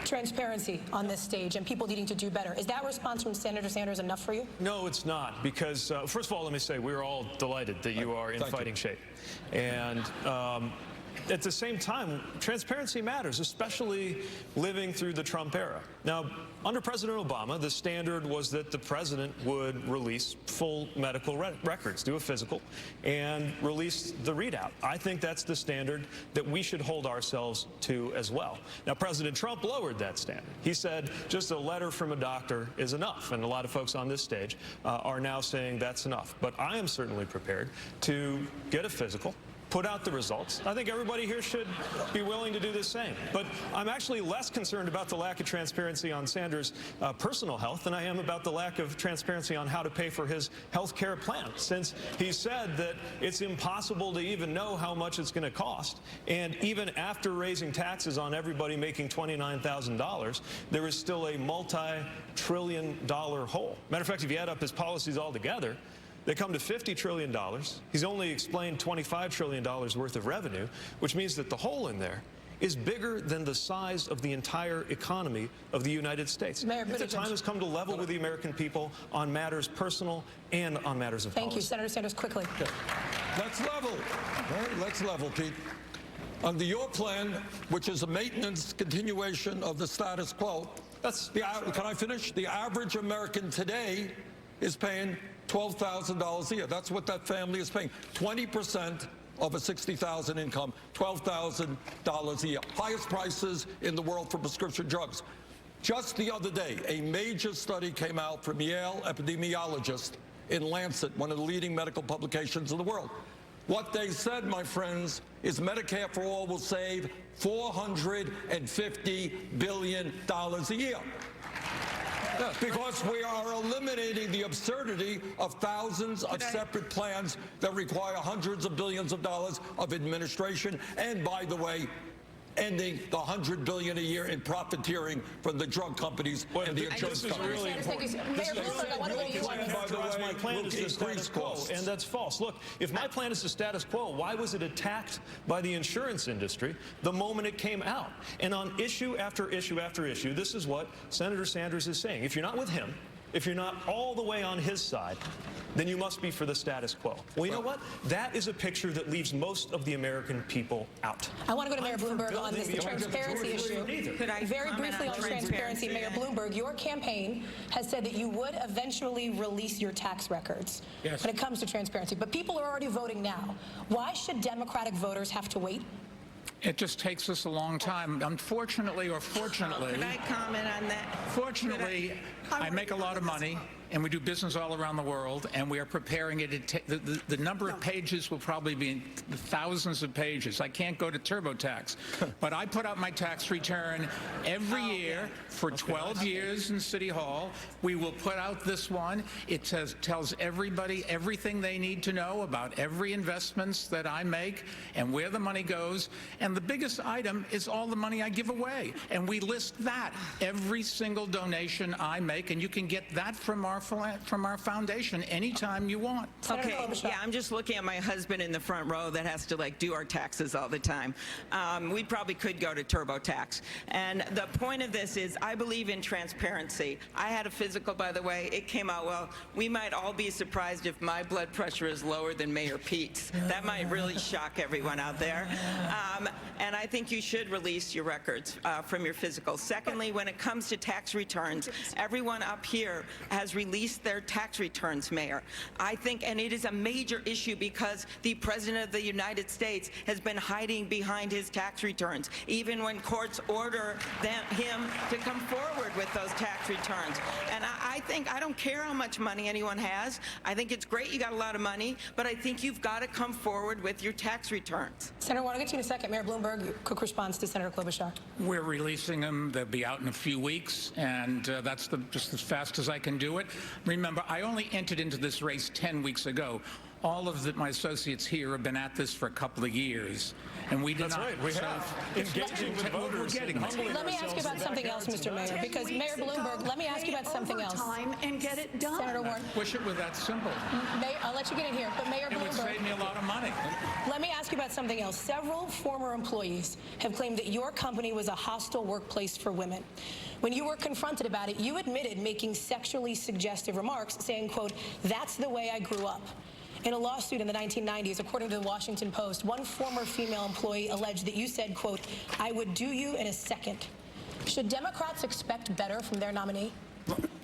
transparency on this stage and people needing to do better. Is that response from Senator Sanders enough for you? No, it's not, because first of all, let me say we're all delighted that you are in fighting shape. And at the same time, transparency matters, especially living through the Trump era. Now, under President Obama, the standard was that the president would release full medical records, do a physical, and release the readout. I think that's the standard that we should hold ourselves to as well. Now, President Trump lowered that standard. He said just a letter from a doctor is enough, and a lot of folks on this stage are now saying that's enough. But I am certainly prepared to get a physical, put out the results. I think everybody here should be willing to do the same. But I'm actually less concerned about the lack of transparency on Sanders' personal health than I am about the lack of transparency on how to pay for his health care plan, since he said that it's impossible to even know how much it's going to cost. And even after raising taxes on everybody making $29,000, there is still a multi-trillion-dollar hole. Matter of fact, if you add up his policies altogether, they come to $50 trillion. He's only explained $25 trillion worth of revenue, which means that the hole in there is bigger than the size of the entire economy of the United States. Mayor Buttigieg. The time has come to level with the American people on matters personal and on matters of policy. Thank you, Senator Sanders. Quickly. Okay. Let's level. All right, let's level, Pete. Under your plan, which is a maintenance continuation of the status quo, can I finish? The average American today is paying $12,000 a year. That's what that family is paying. 20% of a $60,000 income, $12,000 a year. Highest prices in the world for prescription drugs. Just the other day, a major study came out from Yale epidemiologists in Lancet, one of the leading medical publications in the world. What they said, my friends, is Medicare for All will save $450 billion a year. Because we are eliminating the absurdity of thousands of separate plans that require hundreds of billions of dollars of administration. And by the way, ending the $100 billion a year in profiteering from the drug companies and the insurance companies. Really important. Mayor Bloomberg, I want to go to you on this. By the way, my plan is the status quo, and that's false. Look, if my plan is the status quo, why was it attacked by the insurance industry the moment it came out? And on issue after issue after issue, this is what Senator Sanders is saying. If you're not with him, if you're not all the way on his side, then you must be for the status quo. Well, you know what? That is a picture that leaves most of the American people out. I want to go to Mayor Bloomberg on this transparency issue. Could I Very comment briefly on transparency, Mayor Bloomberg, your campaign has said that you would eventually release your tax records when it comes to transparency. But people are already voting now. Why should Democratic voters have to wait? It just takes us a long time. Unfortunately or fortunately, Could I comment on that? fortunately, I make a lot of money, and we do business all around the world, and we are preparing it. The number of pages will probably be in thousands of pages. I can't go to TurboTax, but I put out my tax return every year for 12 years in City Hall. We will put out this one. It tells everybody everything they need to know about every investments that I make and where the money goes. And the biggest item is all the money I give away. And we list that, every single donation I make, and you can get that from our foundation anytime you want. Okay, yeah, I'm just looking at my husband in the front row that has to do our taxes all the time. We probably could go to TurboTax. And the point of this is I believe in transparency. I had a physical, by the way. It came out well. We might all be surprised if my blood pressure is lower than Mayor Pete's. That might really shock everyone out there. And I think you should release your records from your physical. Secondly, when it comes to tax returns, everyone up here has released their tax returns, Mayor. I think, and it is a major issue because the President of the United States has been hiding behind his tax returns, even when courts order him to come forward with those tax returns. And I think, I don't care how much money anyone has. I think it's great you got a lot of money, but I think you've got to come forward with your tax returns. Senator, I want to get to you in a second. Mayor Bloomberg, quick response to Senator Klobuchar. We're releasing them. They'll be out in a few weeks, and that's just as fast as I can do it. Remember, I only entered into this race 10 weeks ago. All of my associates here have been at this for a couple of years, and we did That's not. right. We have. Engaging with voters. We're getting and humbling Let me ask you about ourselves something else, Mr. Mayor, because Mayor Bloomberg, let me ask you about something else. Time and get it done. Senator Warren. Wish it were that simple. I'll let you get in here, but Mayor It would Bloomberg. save me a lot of money. Let me ask you about something else. Several former employees have claimed that your company was a hostile workplace for women. When you were confronted about it, you admitted making sexually suggestive remarks, saying, quote, "That's the way I grew up." In a lawsuit in the 1990s, according to the Washington Post, one former female employee alleged that you said, quote, "I would do you in a second." Should Democrats expect better from their nominee?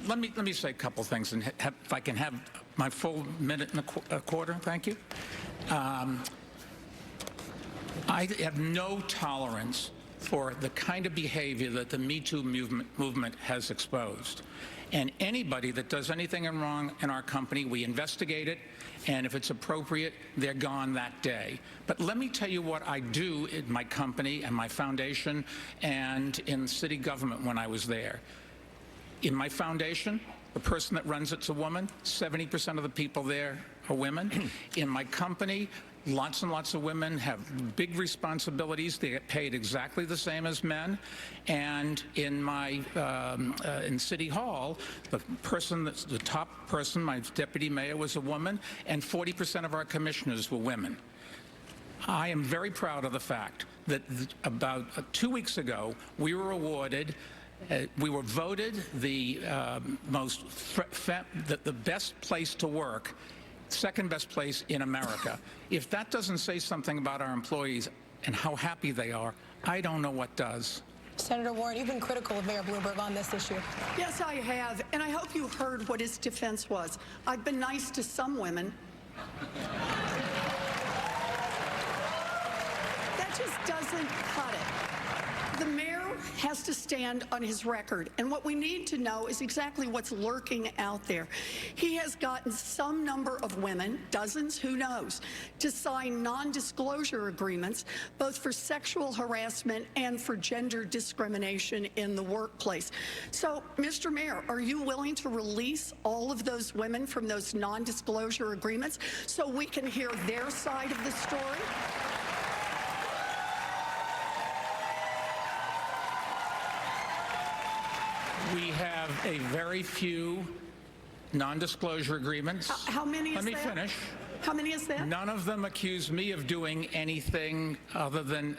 Let me say a couple things, and if I can have my full minute and a quarter, thank you. I have no tolerance for the kind of behavior that the Me Too movement has exposed. And anybody that does anything wrong in our company, we investigate it, and if it's appropriate, they're gone that day. But let me tell you what I do in my company and my foundation and in city government when I was there. In my foundation, the person that runs it's a woman. 70% of the people there are women. In my company, lots and lots of women have big responsibilities. They get paid exactly the same as men. And in my in City Hall, the top person, my deputy mayor, was a woman, and 40% of our commissioners were women. I am very proud of the fact that about 2 weeks ago, we were awarded. We were voted the the best place to work, second best place in America. If that doesn't say something about our employees and how happy they are, I don't know what does. Senator Warren, you've been critical of Mayor Bloomberg on this issue. Yes, I have, and I hope you heard what his defense was. I've been nice to some women. That just doesn't cut it. The mayor has to stand on his record, and what we need to know is exactly what's lurking out there. He has gotten some number of women, dozens, who knows, to sign non-disclosure agreements, both for sexual harassment and for gender discrimination in the workplace. So, Mr. Mayor, are you willing to release all of those women from those non-disclosure agreements so we can hear their side of the story? We have a very few non-disclosure agreements. How many is Let me that? finish. How many is that? None of them accuse me of doing anything other than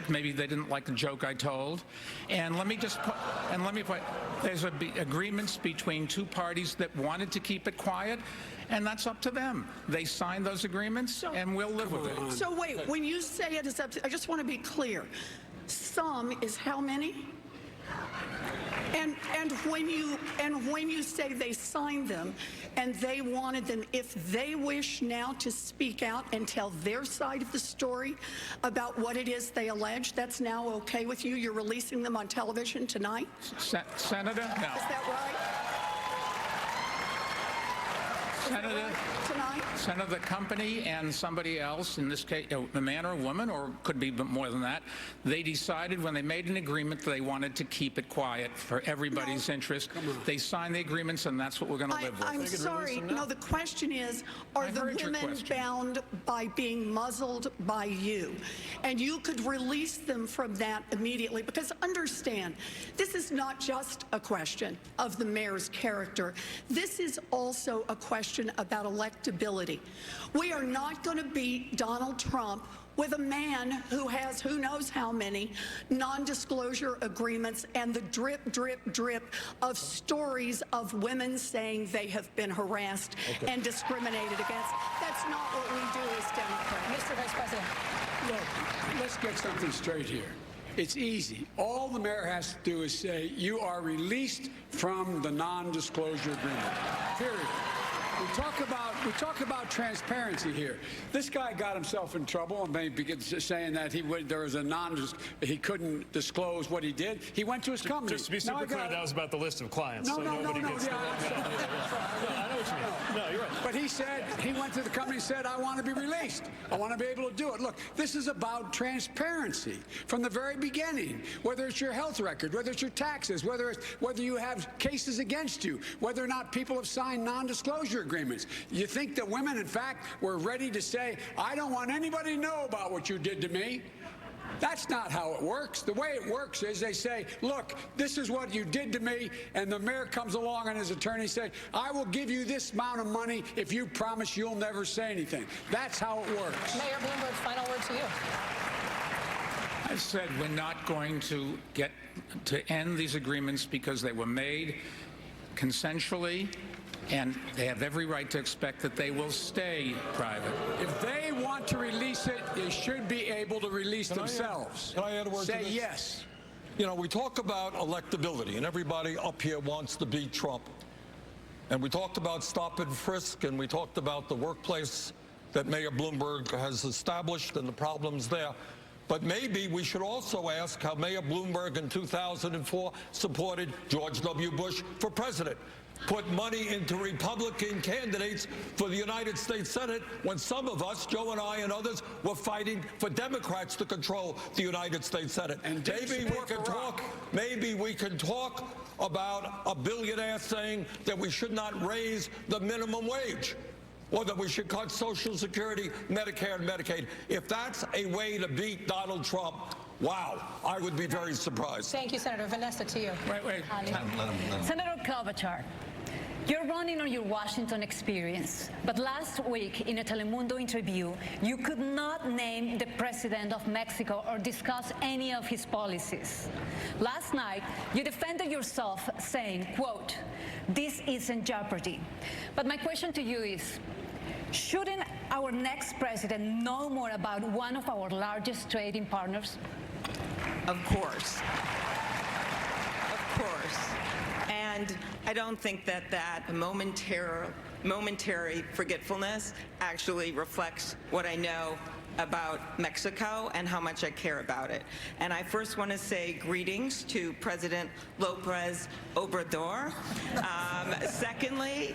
maybe they didn't like the joke I told. And let me just put, there's agreements between two parties that wanted to keep it quiet, and that's up to them. They signed those agreements, and we'll live with it. So wait, when you say it is up to, I just want to be clear. Some is how many? And when you say they signed them and they wanted them, if they wish now to speak out and tell their side of the story about what it is they allege, that's now okay with you? You're releasing them on television tonight? Senator? No. Is that right? Senator, tonight? Senator, the company and somebody else, in this case, a man or a woman, or could be more than that, they decided when they made an agreement that they wanted to keep it quiet for everybody's interest. They signed the agreements, and that's what we're going to live with. I'm sorry. No, the question is, are the women bound by being muzzled by you? And you could release them from that immediately, because understand, this is not just a question of the mayor's character. This is also a question about electability. We are not going to beat Donald Trump with a man who has who knows how many non-disclosure agreements and the drip, drip, drip of stories of women saying they have been harassed and discriminated against. That's not what we do as Democrats. Mr. Vice President. Look, let's get something straight here. It's easy. All the mayor has to do is say, you are released from the non-disclosure agreement, period. We talk about transparency here. This guy got himself in trouble and maybe saying that there was he couldn't disclose what he did. He went to his company. Just to be super clear, that was about the list of clients. No, so nobody gets yeah, I know what you mean. No, you're right. But he said, he went to the company and said, I want to be released. I want to be able to do it. Look, this is about transparency from the very beginning, whether it's your health record, whether it's your taxes, whether you have cases against you, whether or not people have signed non-disclosure agreements. You think that women, in fact, were ready to say, I don't want anybody to know about what you did to me? That's not how it works. The way it works is they say, look, this is what you did to me, and the mayor comes along and his attorney says, I will give you this amount of money if you promise you'll never say anything. That's how it works. Mayor Bloomberg, final word to you. I said we're not going to get to end these agreements because they were made consensually, and they have every right to expect that they will stay private. If they want to release it, they should be able to release themselves. Can I add a word to Say this? yes. You know, we talk about electability, and everybody up here wants to beat Trump. And we talked about stop and frisk, and we talked about the workplace that Mayor Bloomberg has established and the problems there. But maybe we should also ask how Mayor Bloomberg in 2004 supported George W. Bush for president, put money into Republican candidates for the United States Senate when some of us, Joe and I and others, were fighting for Democrats to control the United States Senate. And maybe we can talk about a billionaire saying that we should not raise the minimum wage, or that we should cut Social Security, Medicare, and Medicaid. If that's a way to beat Donald Trump, wow, I would be very surprised. Thank you, Senator. Vanessa, to you. Wait. Senator Klobuchar, you're running on your Washington experience, but last week in a Telemundo interview, you could not name the president of Mexico or discuss any of his policies. Last night, you defended yourself saying, quote, this is in jeopardy. But my question to you is, shouldn't our next president know more about one of our largest trading partners? Of course. Of course. And I don't think that momentary forgetfulness actually reflects what I know about Mexico and how much I care about it. And I first want to say greetings to President López Obrador. Secondly,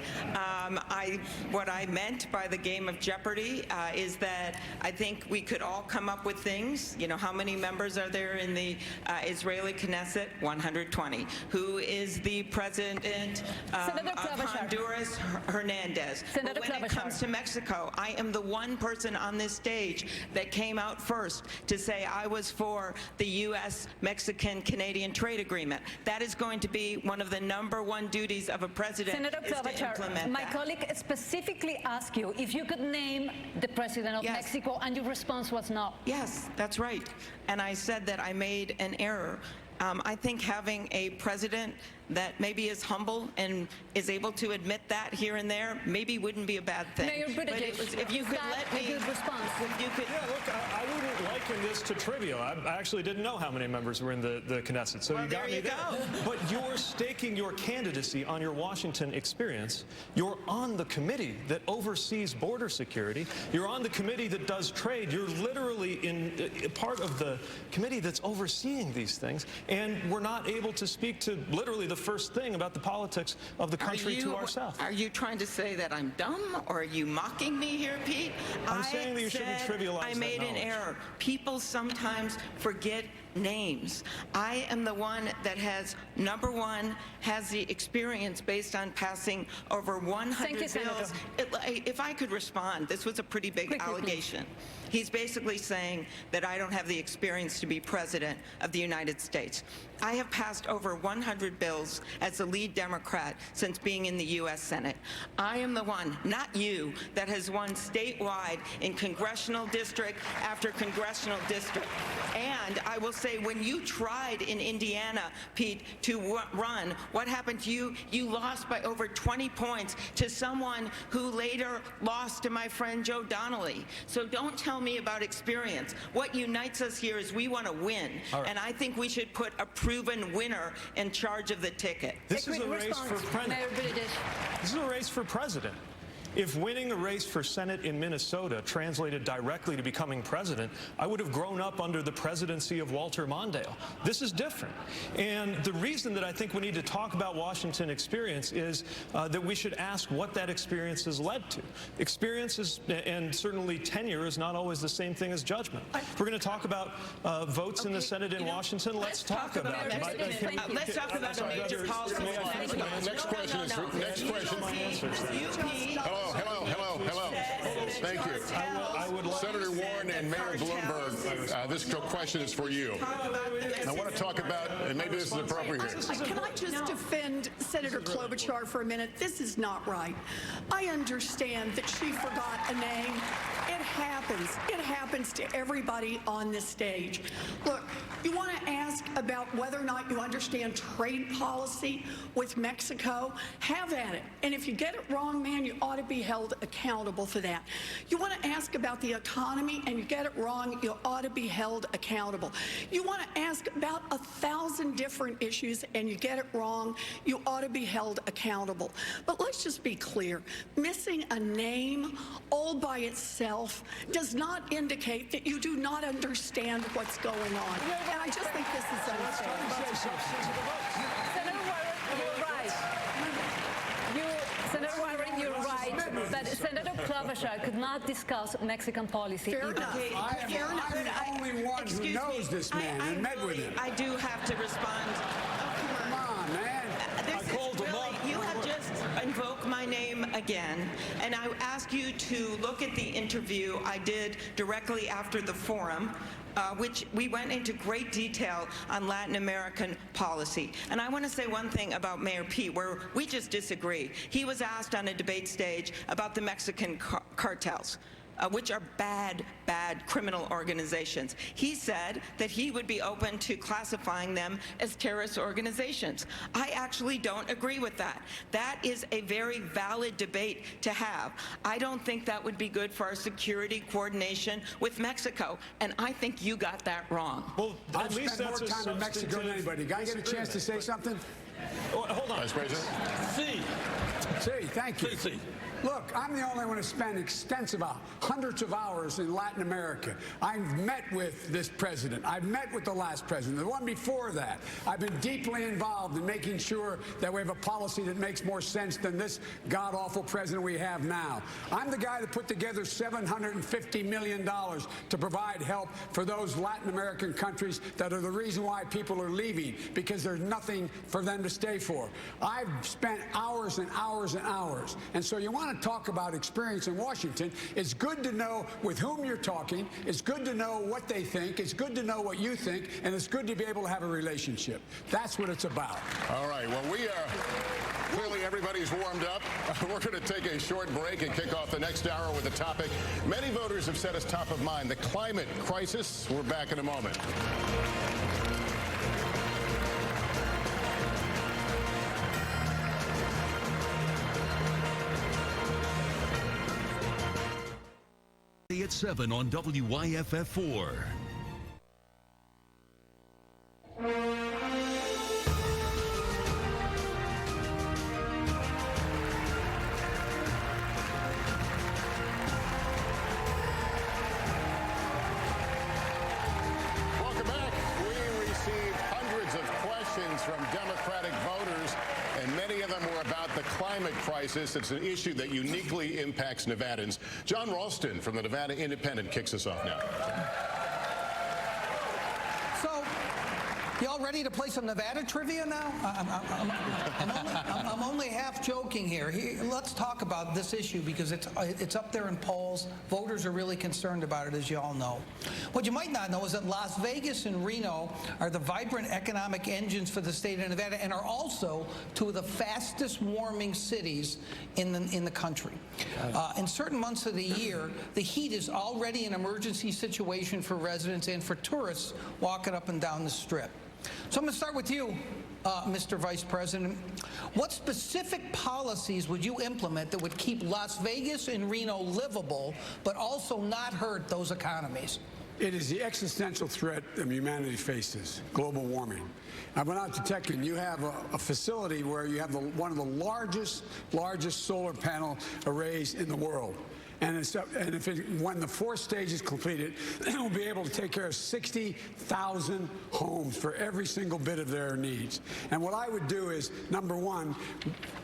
what I meant by the game of Jeopardy is that I think we could all come up with things. You know, how many members are there in the Israeli Knesset? 120. Who is the president of Honduras? Hernandez. But when it comes to Mexico, I am the one person on this stage that came out first to say I was for the U.S. Mexican-Canadian trade agreement. That is going to be one of the #1 duties of a president. Senator is to Klobuchar, implement my that. colleague specifically asked you if you could name the president of Yes. Mexico, and your response was no. Yes, that's right. And I said that I made an error. I think having a president that maybe is humble and is able to admit that here and there maybe wouldn't be a bad thing. Mayor Buttigieg, If you is could that let a me, good response? if you could, Yeah, look, I wouldn't liken this to trivial. I actually didn't know how many members were in the Knesset, so Well, you got there me you there. go. But you're staking your candidacy on your Washington experience. You're on the committee that oversees border security. You're on the committee that does trade. You're literally in part of the committee that's overseeing these things, and we're not able to speak to literally the first thing about the politics of the country to ourselves. Are you trying to say that I'm dumb, or are you mocking me here, Pete? I'm saying that you shouldn't trivialize I that made an knowledge. error. People sometimes forget names. I am the one that has, #1, has the experience based on passing over 100 Thank you, Senator. bills. If I could respond, this was a pretty big Quickly, allegation. He's basically saying that I don't have the experience to be president of the United States. I have passed over 100 bills as the lead Democrat since being in the U.S. Senate. I am the one, not you, that has won statewide in congressional district after congressional district. And I will say, when you tried in Indiana, Pete, to run, what happened to you? You lost by over 20 points to someone who later lost to my friend Joe Donnelly. So don't tell me about experience. What unites us here is we want to win. All right. And I think we should put a proven winner in charge of the ticket. This is a Quick race for response, Mayor president. Buttigieg. This is a race for president. If winning a race for Senate in Minnesota translated directly to becoming president, I would have grown up under the presidency of Walter Mondale. This is different. And the reason that I think we need to talk about Washington experience is that we should ask what that experience has led to. Experiences and certainly tenure is not always the same thing as judgment. If we're going to talk about votes in the Senate in Washington, let's talk about it. Let's talk about a major policy. Next question is Hello. Thank you. Senator Warren and Mayor Bloomberg, this question is for you. I want to talk about, and maybe this is appropriate here. Can I just defend Senator Klobuchar for a minute? This is not right. I understand that she forgot a name. It happens. It happens to everybody on this stage. Look, you want to ask about whether or not you understand trade policy with Mexico? Have at it. And if you get it wrong, man, you ought to be held accountable for that. You want to ask about the economy and you get it wrong, you ought to be held accountable. You want to ask about 1,000 different issues and you get it wrong, you ought to be held accountable. But let's just be clear. Missing a name all by itself does not indicate that you do not understand what's going on. And I just think this is unfair. Senator Warren, you're right. Senator Warren, you're right that Senator Klobuchar could not discuss Mexican policy. Fair either. enough. I'm the only one who knows this man and met with him. I do have to respond. Come on, man. You have just invoked my name again, and I ask you to look at the interview I did directly after the forum, which we went into great detail on Latin American policy. And I want to say one thing about Mayor Pete, where we just disagree. He was asked on a debate stage about the Mexican cartels, which are bad criminal organizations. He said that he would be open to classifying them as terrorist organizations. I actually don't agree with that. That is a very valid debate to have. I don't think that would be good for our security coordination with Mexico, and I think you got that wrong. Well, I've at least spent more that's a time in Mexico than anybody. Can I get a chance to say something? Hold on. Vice President? See, thank you. Look, I'm the only one who spent extensive hundreds of hours in Latin America. I've met with this president. I've met with the last president, the one before that. I've been deeply involved in making sure that we have a policy that makes more sense than this god-awful president we have now. I'm the guy that put together $750 million to provide help for those Latin American countries that are the reason why people are leaving, because there's nothing for them to stay for. I've spent hours and hours and hours. And so you want to talk about experience in Washington, it's good to know with whom you're talking. It's good to know what they think. It's good to know what you think. And it's good to be able to have a relationship. That's what it's about. All right. Well, we are clearly everybody's warmed up. We're going to take a short break and kick off the next hour with a topic many voters have said is top of mind, the climate crisis. We're back in a moment. At 7 on WYFF4. Welcome back. We received hundreds of questions from Democratic voters, and many of them were about the climate crisis. It's an issue that uniquely impacts Nevadans. John Ralston from the Nevada Independent kicks us off now. So, y'all ready to play some Nevada trivia now? I'm only half joking here. Let's talk about this issue because it's up there in polls. Voters are really concerned about it, as you all know. What you might not know is that Las Vegas and Reno are the vibrant economic engines for the state of Nevada and are also two of the fastest warming cities in the country. In certain months of the year, the heat is already an emergency situation for residents and for tourists walking up and down the Strip. So I'm going to start with you, Mr. Vice President. What specific policies would you implement that would keep Las Vegas and Reno livable, but also not hurt those economies? It is the existential threat that humanity faces, global warming. I went out to Texas, and you have a facility where you have one of the largest solar panel arrays in the world. And when the fourth stage is completed, it will be able to take care of 60,000 homes for every single bit of their needs. And what I would do is, number one,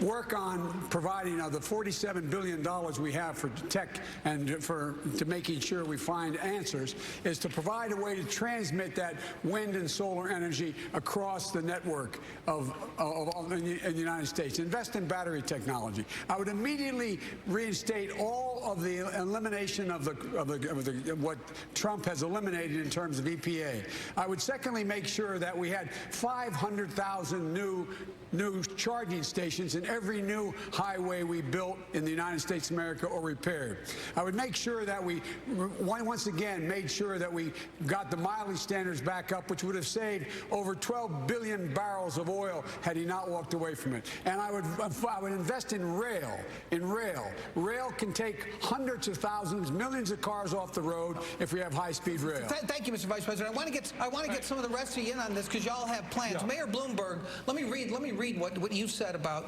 work on providing the $47 billion we have for tech and to making sure we find answers, is to provide a way to transmit that wind and solar energy across the network in the United States. Invest in battery technology. I would immediately reinstate all of the elimination of what Trump has eliminated in terms of EPA. I would secondly make sure that we had 500,000 new charging stations in every new highway we built in the United States of America or repaired. I would make sure that we once again made sure that we got the mileage standards back up, which would have saved over 12 billion barrels of oil had he not walked away from it. And I would invest in rail. Rail can take hundreds of thousands, millions of cars off the road if we have high-speed rail. Thank you, Mr. Vice President. I want to get some of the rest of you in on this because y'all have plans. Yeah. Mayor Bloomberg, let me read what you said about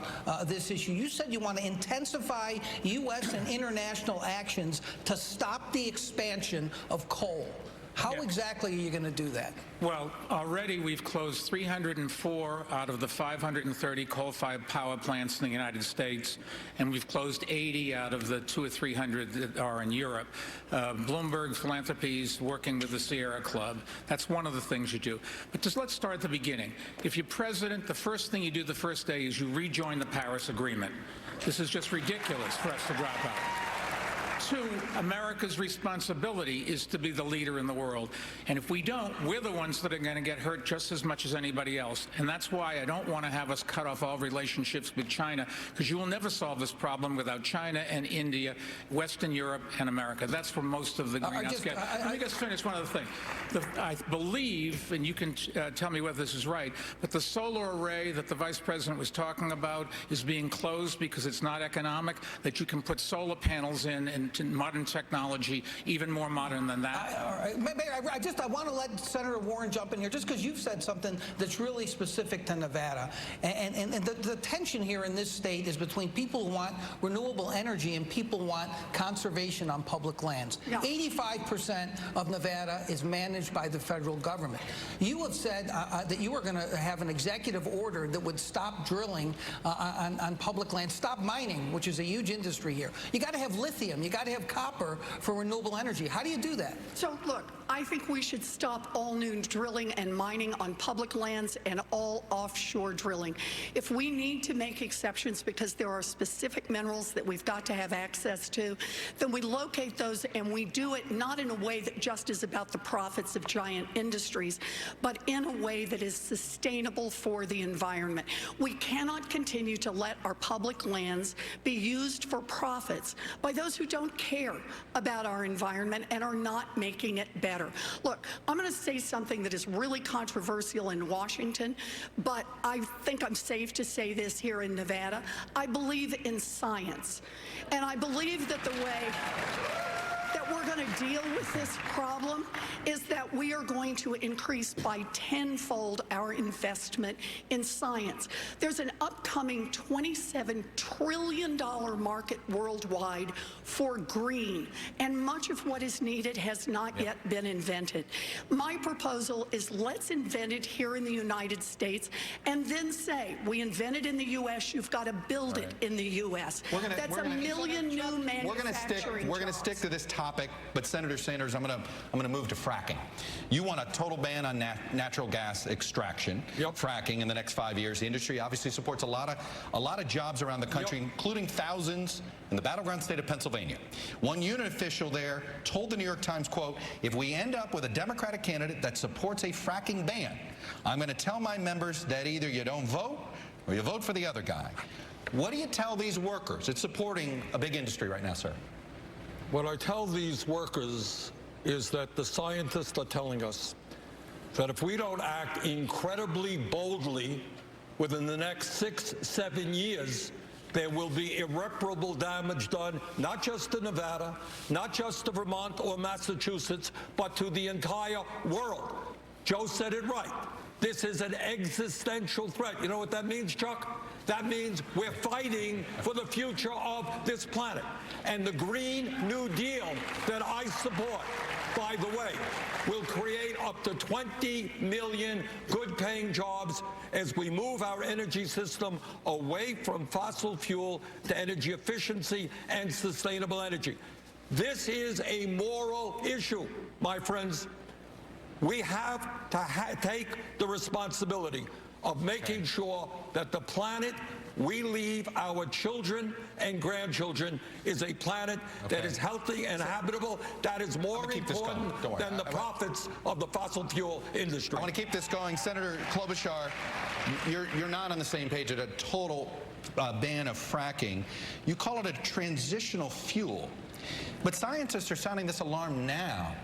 this issue. You said you want to intensify U.S. and international actions to stop the expansion of coal. How exactly are you going to do that? Well, already we've closed 304 out of the 530 coal-fired power plants in the United States, and we've closed 80 out of the 200 or 300 that are in Europe. Bloomberg Philanthropies working with the Sierra Club. That's one of the things you do. But just let's start at the beginning. If you're president, the first thing you do the first day is you rejoin the Paris Agreement. This is just ridiculous for us to drop out. Two, America's responsibility is to be the leader in the world. And if we don't, we're the ones that are going to get hurt just as much as anybody else. And that's why I don't want to have us cut off all relationships with China, because you will never solve this problem without China and India, Western Europe, and America. That's where most of the greenhouse gas. Let me just finish one other thing. I believe, and you can tell me whether this is right, but the solar array that the Vice President was talking about is being closed because it's not economic, that you can put solar panels in and modern technology, even more modern than that. Mayor, I want to let Senator Warren jump in here, just because you've said something that's really specific to Nevada. And the tension here in this state is between people who want renewable energy and people who want conservation on public lands. 85% of Nevada is managed by the federal government. You have said that you are going to have an executive order that would stop drilling on public land, stop mining, which is a huge industry here. You got to have lithium. You got got to have copper for renewable energy. How do you do that? So, look, I think we should stop all new drilling and mining on public lands and all offshore drilling. If we need to make exceptions because there are specific minerals that we've got to have access to, then we locate those and we do it not in a way that just is about the profits of giant industries, but in a way that is sustainable for the environment. We cannot continue to let our public lands be used for profits by those who don't care about our environment and are not making it better. Look, I'm going to say something that is really controversial in Washington, but I think I'm safe to say this here in Nevada. I believe in science, and I believe that the way that we're going to deal with this problem is that we are going to increase by tenfold our investment in science. There's an upcoming $27 trillion market worldwide for green, and much of what is needed has not yet been invented. My proposal is let's invent it here in the United States and then say, we invented in the U.S., you've got to build it in the U.S. That's a million new manufacturing We're going to stick to this topic, but Senator Sanders, I'm going to move to fracking. You want a total ban on natural gas extraction, fracking in the next 5 years. The industry obviously supports a lot of jobs around the country, including thousands in the battleground state of Pennsylvania. One unit official there told the New York Times, quote, if we end up with a Democratic candidate that supports a fracking ban, I'm going to tell my members that either you don't vote or you vote for the other guy. What do you tell these workers? It's supporting a big industry right now, sir. What I tell these workers is that the scientists are telling us that if we don't act incredibly boldly within the next 6-7 years, there will be irreparable damage done, not just to Nevada, not just to Vermont or Massachusetts, but to the entire world. Joe said it right. This is an existential threat. You know what that means, Chuck? That means we're fighting for the future of this planet. And the Green New Deal that I support, by the way, will create up to 20 million good-paying jobs as we move our energy system away from fossil fuel to energy efficiency and sustainable energy. This is a moral issue, my friends. We have to take the responsibility of making sure that the planet we leave our children and grandchildren is a planet that is healthy and habitable, that is more important than the profits of the fossil fuel industry. I want to keep this going. Senator Klobuchar, you're not on the same page at a total ban of fracking. You call it a transitional fuel. But scientists are sounding this alarm now.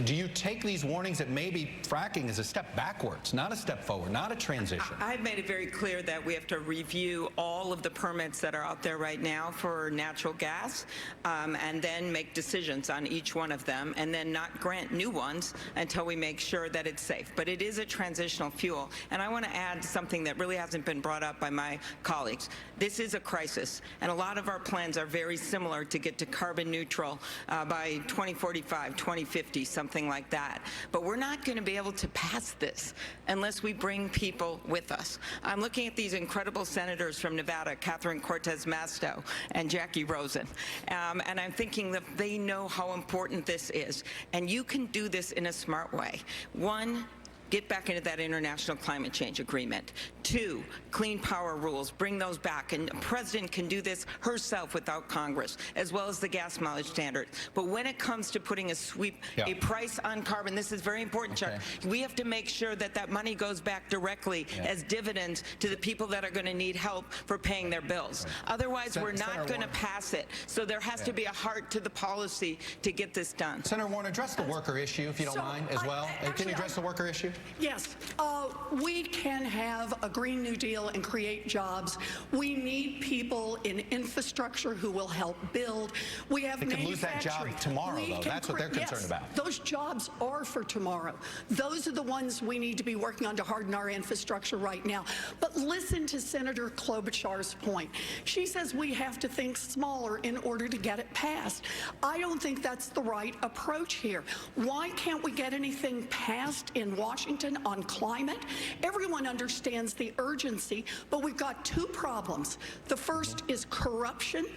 Do you take these warnings that maybe fracking is a step backwards, not a step forward, not a transition? I've made it very clear that we have to review all of the permits that are out there right now for natural gas, and then make decisions on each one of them, and then not grant new ones until we make sure that it's safe. But it is a transitional fuel. And I want to add something that really hasn't been brought up by my colleagues. This is a crisis, and a lot of our plans are very similar to get to carbon neutral by 2045, 2050. Something like that. But we're not going to be able to pass this unless we bring people with us. I'm looking at these incredible senators from Nevada, Catherine Cortez Masto and Jackie Rosen, and I'm thinking that they know how important this is. And you can do this in a smart way. One, get back into that international climate change agreement. 2, clean power rules, bring those back. And the president can do this herself without Congress, as well as the gas mileage standard. But when it comes to putting a price on carbon, this is very important, Chuck. We have to make sure that that money goes back directly as dividends to the people that are going to need help for paying their bills. Otherwise, we're not going to pass it. So there has to be a heart to the policy to get this done. Senator Warren, address the worker issue, if you don't mind, as well. Can you address the worker issue? Yes, we can have a Green New Deal and create jobs. We need people in infrastructure who will help build. We have manufacturing. They can lose that job tomorrow, though. That's what they're concerned about. Those jobs are for tomorrow. Those are the ones we need to be working on to harden our infrastructure right now. But listen to Senator Klobuchar's point. She says we have to think smaller in order to get it passed. I don't think that's the right approach here. Why can't we get anything passed in Washington Washington on climate. Everyone understands the urgency, but we've got two problems. The first is corruption,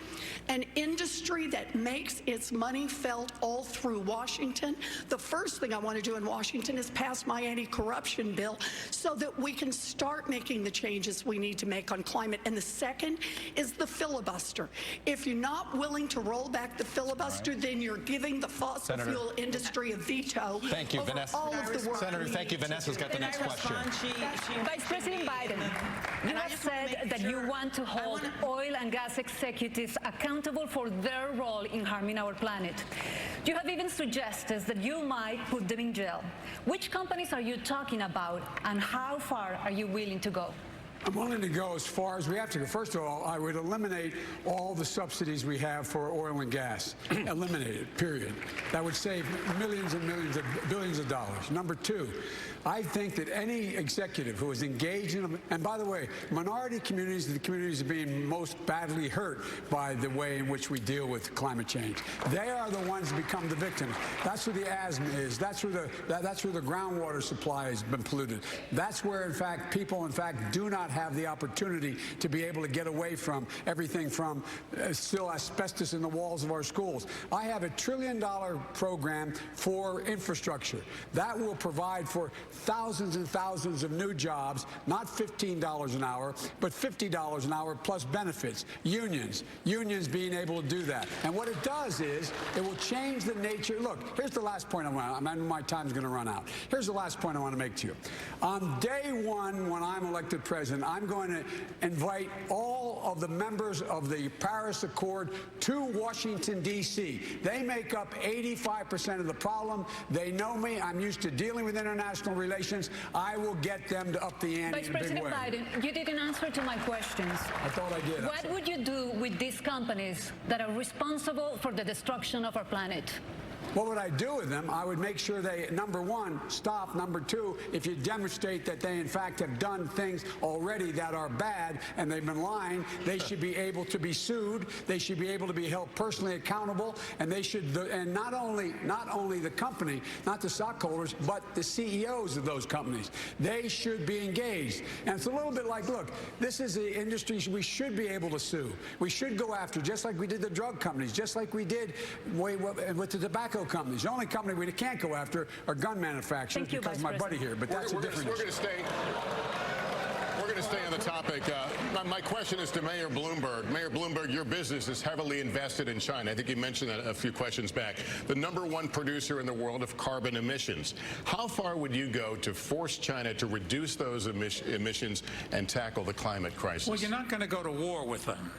an industry that makes its money felt all through Washington. The first thing I want to do in Washington is pass my anti-corruption bill so that we can start making the changes we need to make on climate. And the second is the filibuster. If you're not willing to roll back the filibuster, then you're giving the fossil fuel industry a veto. Thank you, over Vanessa. all of the work Senator, thank you. Vanessa's got the next question. Vice President Biden, you have said that you want to hold oil and gas executives accountable for their role in harming our planet. You have even suggested that you might put them in jail. Which companies are you talking about, and how far are you willing to go? I'm willing to go as far as we have to go. First of all, I would eliminate all the subsidies we have for oil and gas. Eliminate it, period. That would save millions and millions of billions of dollars. Number two, I think that any executive who is engaged in, and by the way, minority communities are the communities being most badly hurt by the way in which we deal with climate change. They are the ones who become the victims. That's where the asthma is. That's where the groundwater supply has been polluted. That's where, in fact, people, in fact, do not have the opportunity to be able to get away from everything from still asbestos in the walls of our schools. I have $1 trillion program for infrastructure. That will provide for thousands and thousands of new jobs, not $15 an hour, but $50 an hour plus benefits. Unions being able to do that. And what it does is it will change the nature. Look, here's the last point I want. My time's going to run out. Here's the last point I want to make to you. On day one, when I'm elected president, I'm going to invite all of the members of the Paris Accord to Washington, D.C. They make up 85% of the problem. They know me. I'm used to dealing with international relations. I will get them to up the ante Vice in a big President way. Biden, you didn't answer to my questions. I thought I did. What would you do with these companies that are responsible for the destruction of our planet? What would I do with them? I would make sure they, number one, stop. Number two, if you demonstrate that they, in fact, have done things already that are bad and they've been lying, they should be able to be sued. They should be able to be held personally accountable. And they should, and not only the company, not the stockholders, but the CEOs of those companies. They should be engaged. And it's a little bit like, look, this is the industry we should be able to sue. We should go after, just like we did the drug companies, just like we did with the tobacco companies. The only company we can't go after are gun manufacturers because of my buddy here, but that's a different issue. We're going to stay on the topic. My question is to Mayor Bloomberg. Mayor Bloomberg, your business is heavily invested in China. I think you mentioned that a few questions back. The #1 producer in the world of carbon emissions. How far would you go to force China to reduce those emissions and tackle the climate crisis? Well, you're not going to go to war with them.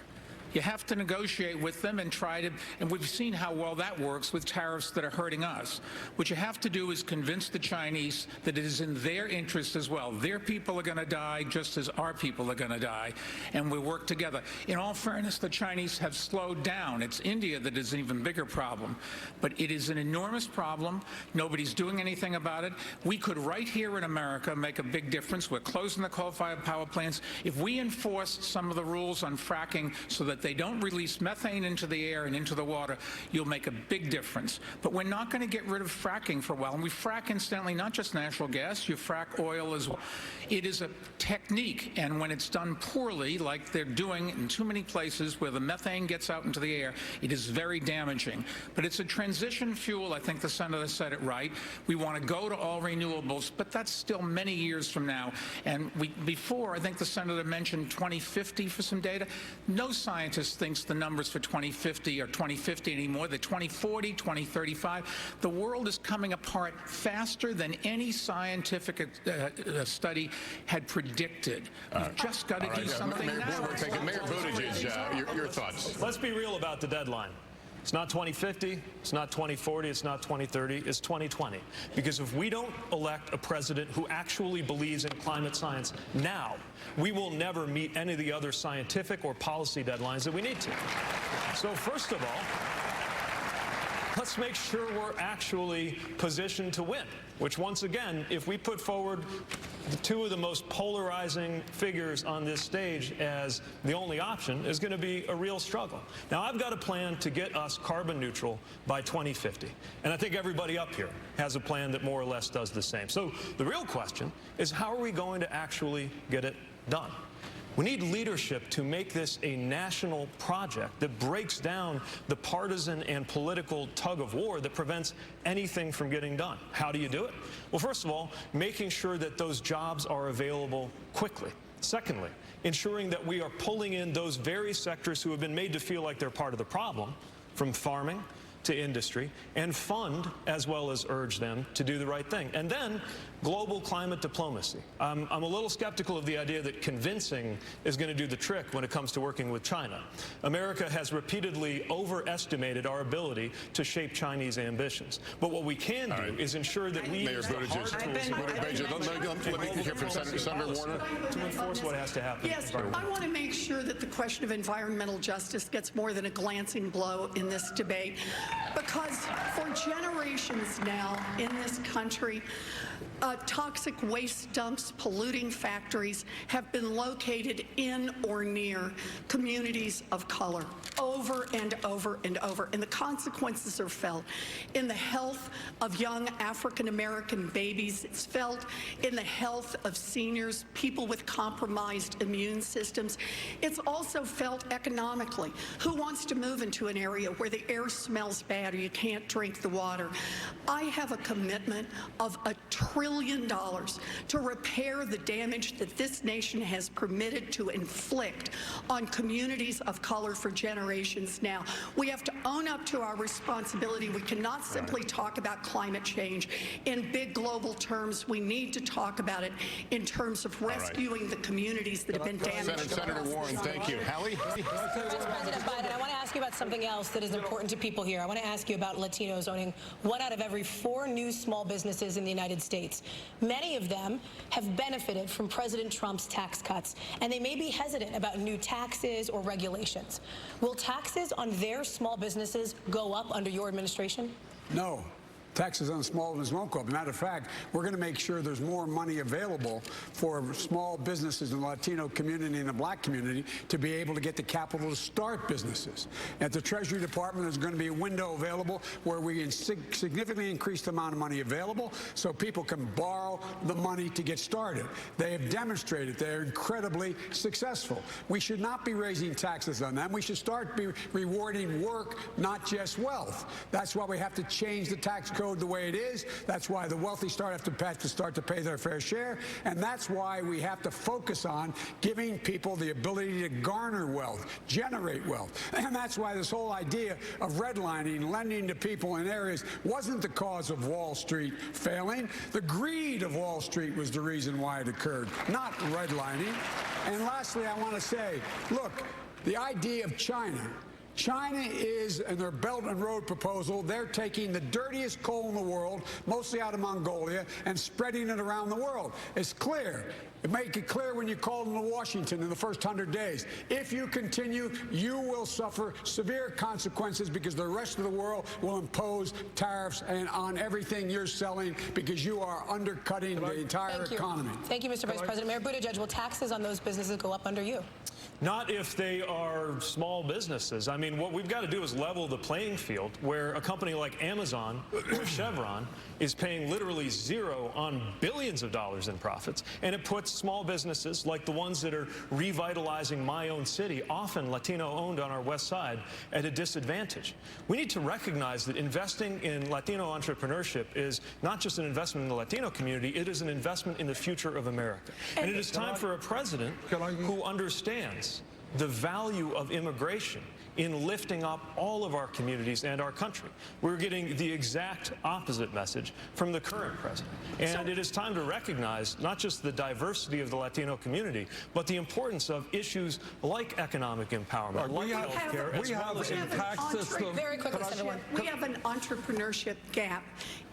You have to negotiate with them and try to, and we've seen how well that works with tariffs that are hurting us. What you have to do is convince the Chinese that it is in their interest as well. Their people are going to die just as our people are going to die, and we work together. In all fairness, the Chinese have slowed down. It's India that is an even bigger problem, but it is an enormous problem. Nobody's doing anything about it. We could, right here in America, make a big difference. We're closing the coal-fired power plants. If we enforce some of the rules on fracking so that they don't release methane into the air and into the water, you'll make a big difference. But we're not going to get rid of fracking for a while. And we frack, incidentally, not just natural gas, you frack oil as well. It is a technique, and when it's done poorly, like they're doing in too many places where the methane gets out into the air, it is very damaging. But it's a transition fuel. I think the senator said it right. We want to go to all renewables, but that's still many years from now. And before, I think the senator mentioned 2050 for some data. No scientist thinks the numbers for 2050 are 2050 anymore. They're 2040, 2035. The world is coming apart faster than any scientific study had predicted. We've just got to do something now. Mayor Buttigieg, your thoughts. Let's be real about the deadline. It's not 2050, it's not 2040, it's not 2030, it's 2020. Because if we don't elect a president who actually believes in climate science now, we will never meet any of the other scientific or policy deadlines that we need to. So first of all, let's make sure we're actually positioned to win, which once again, if we put forward two of the most polarizing figures on this stage as the only option is going to be a real struggle. Now, I've got a plan to get us carbon neutral by 2050, and I think everybody up here has a plan that more or less does the same. So the real question is, how are we going to actually get it done? We need leadership to make this a national project that breaks down the partisan and political tug of war that prevents anything from getting done. How do you do it? Well, first of all, making sure that those jobs are available quickly. Secondly, ensuring that we are pulling in those very sectors who have been made to feel like they're part of the problem, from farming to industry, and fund as well as urge them to do the right thing. And then global climate diplomacy. I'm a little skeptical of the idea that convincing is going to do the trick when it comes to working with China. America has repeatedly overestimated our ability to shape Chinese ambitions. But what we can do is ensure that we use the hard tools let me hear from Senator Warner to enforce what has to happen. Yes, I want to make sure that the question of environmental justice gets more than a glancing blow in this debate, because for generations now in this country, toxic waste dumps, polluting factories have been located in or near communities of color over and over and over. And the consequences are felt in the health of young African-American babies. It's felt in the health of seniors, people with compromised immune systems. It's also felt economically. Who wants to move into an area where the air smells bad or you can't drink the water? I have a commitment of $1 trillion to repair the damage that this nation has permitted to inflict on communities of color for generations now. We have to own up to our responsibility. We cannot simply talk about climate change in big global terms. We need to talk about it in terms of rescuing the communities that have been damaged. Senator Warren, thank you. Hallie? Vice President Biden, I want to ask you about something else that is important to people here. I want to ask you about Latinos owning 1 out of every 4 new small businesses in the United States. Many of them have benefited from President Trump's tax cuts, and they may be hesitant about new taxes or regulations. Will taxes on their small businesses go up under your administration? No. Taxes on small business won't go up. As a matter of fact, we're going to make sure there's more money available for small businesses in the Latino community and the black community to be able to get the capital to start businesses. At the Treasury Department, there's going to be a window available where we can significantly increase the amount of money available so people can borrow the money to get started. They have demonstrated they're incredibly successful. We should not be raising taxes on them. We should start rewarding work, not just wealth. That's why we have to change the tax code the way it is. That's why the wealthy start to pay their fair share, and that's why we have to focus on giving people the ability to garner wealth, generate wealth. And that's why this whole idea of redlining, lending to people in areas, wasn't the cause of Wall Street failing. The greed of Wall Street was the reason why it occurred, not redlining. And lastly, I want to say, look, the idea of China is, in their Belt and Road proposal, they're taking the dirtiest coal in the world, mostly out of Mongolia, and spreading it around the world. It's clear. It made it clear when you called into Washington in the first 100 days. If you continue, you will suffer severe consequences because the rest of the world will impose tariffs on everything you're selling because you are undercutting the entire economy. Thank you, Mr. Vice President. Mayor Buttigieg, will taxes on those businesses go up under you? Not if they are small businesses. I mean, what we've got to do is level the playing field where a company like Amazon or Chevron is paying literally zero on billions of dollars in profits, and it puts small businesses like the ones that are revitalizing my own city, often Latino-owned on our west side, at a disadvantage. We need to recognize that investing in Latino entrepreneurship is not just an investment in the Latino community, it is an investment in the future of America. And it is time for a president who understands the value of immigration in lifting up all of our communities and our country. We're getting the exact opposite message from the current president. And it is time to recognize not just the diversity of the Latino community, but the importance of issues like economic empowerment, like health care, as well as in tax system. Very quickly, Senator Warren. We have an entrepreneurship gap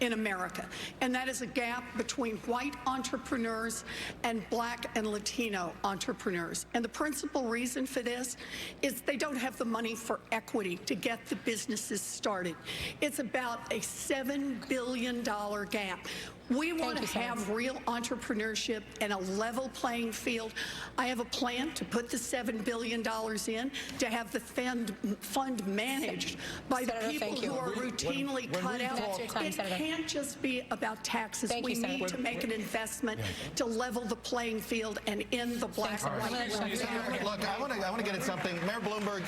in America, and that is a gap between white entrepreneurs and black and Latino entrepreneurs. And the principal reason for this is they don't have the money money for equity to get the businesses started. It's about a $7 billion gap. We want to have real entrepreneurship and a level playing field. I have a plan to put the $7 billion in to have the fund managed by the people who are routinely cut out. It can't just be about taxes. We need to make an investment to level the playing field and end the black and white. Look, I want to get at something. Mayor Bloomberg,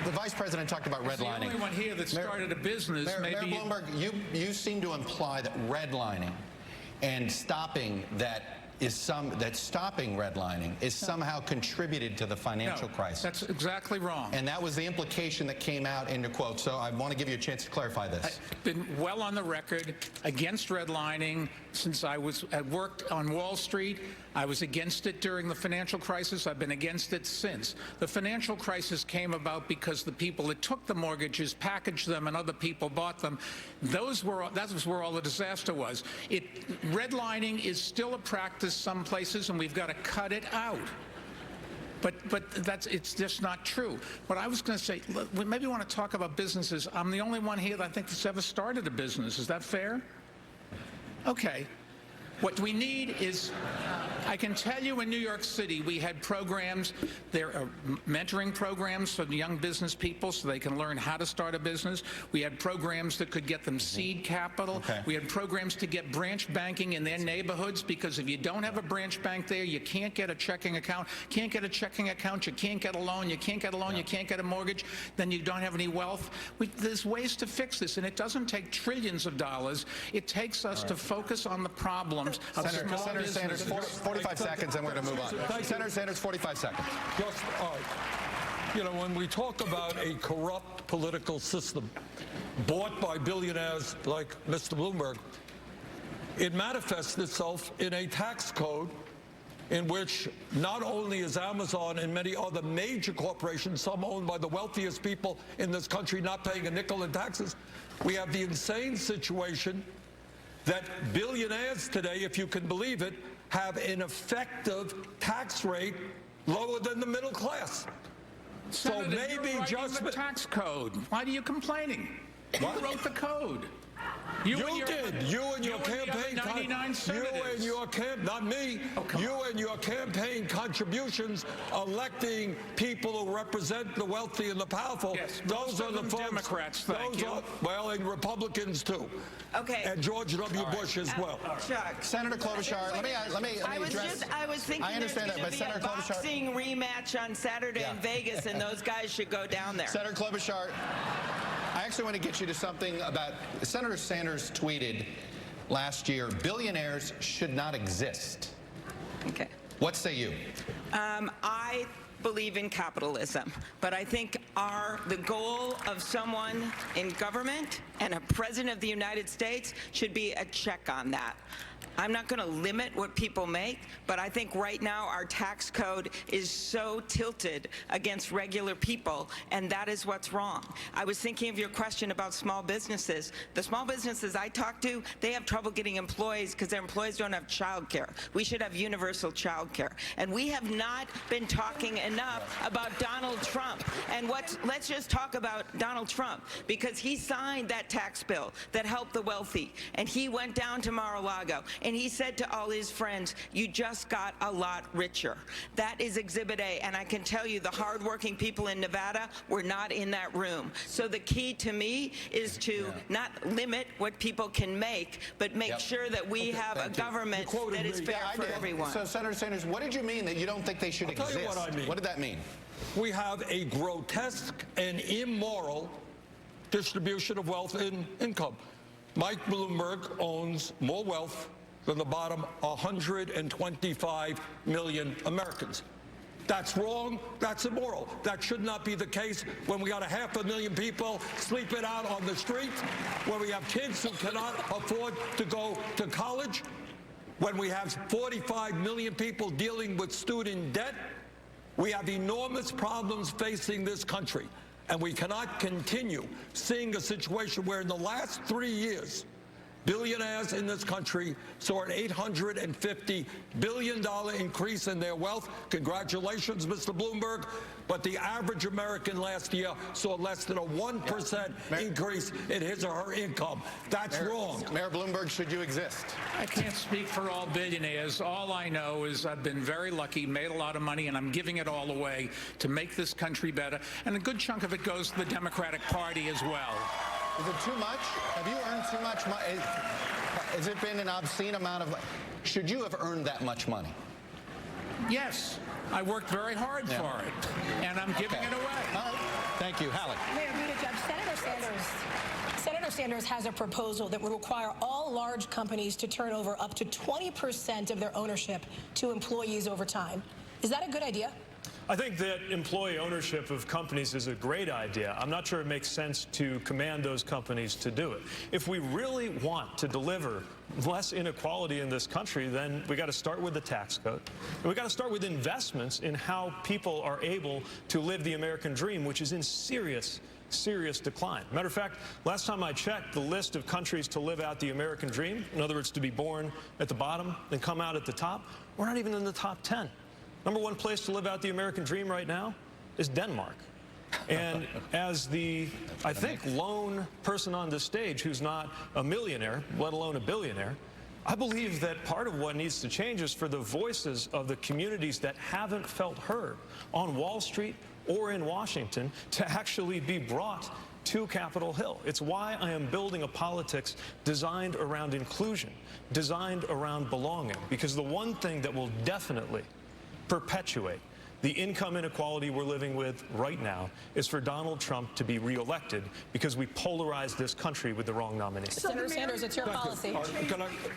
the vice president talked about redlining. The only one here that started a business. Mayor Bloomberg, you seem to imply that redlining and stopping stopping redlining is somehow contributed to the financial crisis. That's exactly wrong. And that was the implication that came out in your quote. So I want to give you a chance to clarify this. I've been well on the record against redlining since I worked on Wall Street. I was against it during the financial crisis. I've been against it since. The financial crisis came about because the people that took the mortgages packaged them and other people bought them. That was where all the disaster was. Redlining is still a practice some places, and we've got to cut it out. But it's just not true. What I was going to say, we maybe want to talk about businesses. I'm the only one here that I think that's ever started a business. Is that fair? Okay. What we need is, I can tell you in New York City, we had programs, there are mentoring programs for young business people so they can learn how to start a business. We had programs that could get them seed capital. We had programs to get branch banking in their neighborhoods, because if you don't have a branch bank there, you can't get a checking account. Can't get a checking account, you can't get a loan. You can't get a loan, you can't get a mortgage, then you don't have any wealth. There's ways to fix this, and it doesn't take trillions of dollars. It takes us to focus on the problem. Senator Sanders, 45 seconds, and we're going to move on. Senator Sanders, 45 seconds. Just, you know, when we talk about a corrupt political system bought by billionaires like Mr. Bloomberg, it manifests itself in a tax code in which not only is Amazon and many other major corporations, some owned by the wealthiest people in this country, not paying a nickel in taxes, we have the insane situation that billionaires today, if you can believe it, have an effective tax rate lower than the middle class. Senator, so maybe just the tax code. Why are you complaining? Who wrote the code? You did. You and your campaign. 99 senators. You and your not me. You and your campaign contributions electing people who represent the wealthy and the powerful. Yes, those are the folks. Democrats. Thank you. Well, and Republicans too. Okay. And George W. Bush as well. Chuck. Senator Klobuchar, let me address. I was thinking understand there's going to be a boxing rematch on Saturday in Vegas, and those guys should go down there. Senator Klobuchar, I actually want to get you to something about Senator Sanders tweeted last year, billionaires should not exist. Okay. What say you? I believe in capitalism, but I think the goal of someone in government and a president of the United States should be a check on that. I'm not going to limit what people make, but I think right now our tax code is so tilted against regular people, and that is what's wrong. I was thinking of your question about small businesses. The small businesses I talk to, they have trouble getting employees because their employees don't have child care. We should have universal child care. And we have not been talking enough about Donald Trump. And let's just talk about Donald Trump, because he signed that tax bill that helped the wealthy, and he went down to Mar-a-Lago, and he said to all his friends, you just got a lot richer. That is Exhibit A, and I can tell you the hardworking people in Nevada were not in that room. So the key to me is to not limit what people can make, but make sure that we have a government that is fair for everyone. So, Senator Sanders, what did you mean that you don't think they should exist? Tell you what I mean. What did that mean? We have a grotesque and immoral distribution of wealth and income. Mike Bloomberg owns more wealth than the bottom 125 million Americans. That's wrong, that's immoral. That should not be the case when we got 500,000 people sleeping out on the streets, when we have kids who cannot afford to go to college, when we have 45 million people dealing with student debt. We have enormous problems facing this country, and we cannot continue seeing a situation where in the last 3 years, Billionaires in this country saw an $850 billion increase in their wealth. Congratulations, Mr. Bloomberg. But the average American last year saw less than a 1% increase in his or her income. That's wrong. Mayor Bloomberg, should you exist? I can't speak for all billionaires. All I know is I've been very lucky, made a lot of money, and I'm giving it all away to make this country better. And a good chunk of it goes to the Democratic Party as well. Is it too much? Have you earned too much money? Has it been an obscene amount of money? Should you have earned that much money? Yes. I worked very hard for it, and I'm giving it away. All right. Thank you. Hallie. Mayor Buttigieg, Senator Sanders has a proposal that would require all large companies to turn over up to 20% of their ownership to employees over time. Is that a good idea? I think that employee ownership of companies is a great idea. I'm not sure it makes sense to command those companies to do it. If we really want to deliver less inequality in this country, then we got to start with the tax code. And we got to start with investments in how people are able to live the American dream, which is in serious decline. Matter of fact, last time I checked, the list of countries to live out the American dream, in other words, to be born at the bottom and come out at the top, we're not even in the top 10. Number one place to live out the American dream right now is Denmark. And as the, I think, lone person on this stage who's not a millionaire, let alone a billionaire, I believe that part of what needs to change is for the voices of the communities that haven't felt heard on Wall Street or in Washington to actually be brought to Capitol Hill. It's why I am building a politics designed around inclusion, designed around belonging, because the one thing that will definitely perpetuate the income inequality we're living with right now is for Donald Trump to be reelected because we polarized this country with the wrong nominee. Senator Sanders, it's your policy.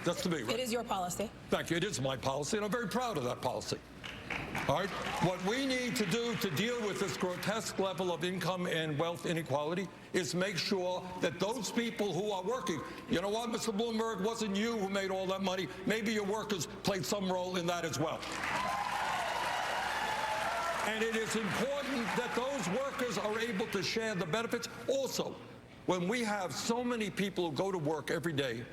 That's to me, right? It is your policy. Thank you. It is my policy, and I'm very proud of that policy. All right? What we need to do to deal with this grotesque level of income and wealth inequality is make sure that those people who are working, you know what, Mr. Bloomberg, wasn't you who made all that money. Maybe your workers played some role in that as well. And it is important that those workers are able to share the benefits. Also, when we have so many people who go to work every day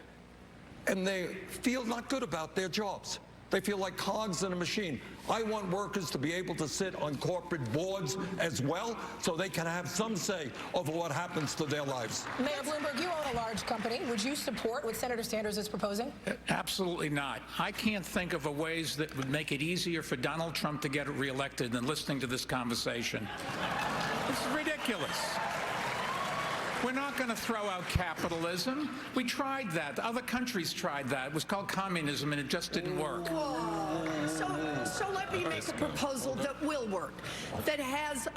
and they feel not good about their jobs, they feel like cogs in a machine. I want workers to be able to sit on corporate boards as well so they can have some say over what happens to their lives. Mayor Bloomberg, you own a large company. Would you support what Senator Sanders is proposing? Absolutely not. I can't think of ways that would make it easier for Donald Trump to get reelected than listening to this conversation. It's ridiculous. We're not going to throw out capitalism. We tried that. Other countries tried that. It was called communism, and it just didn't work. So let me make a proposal that will work, that has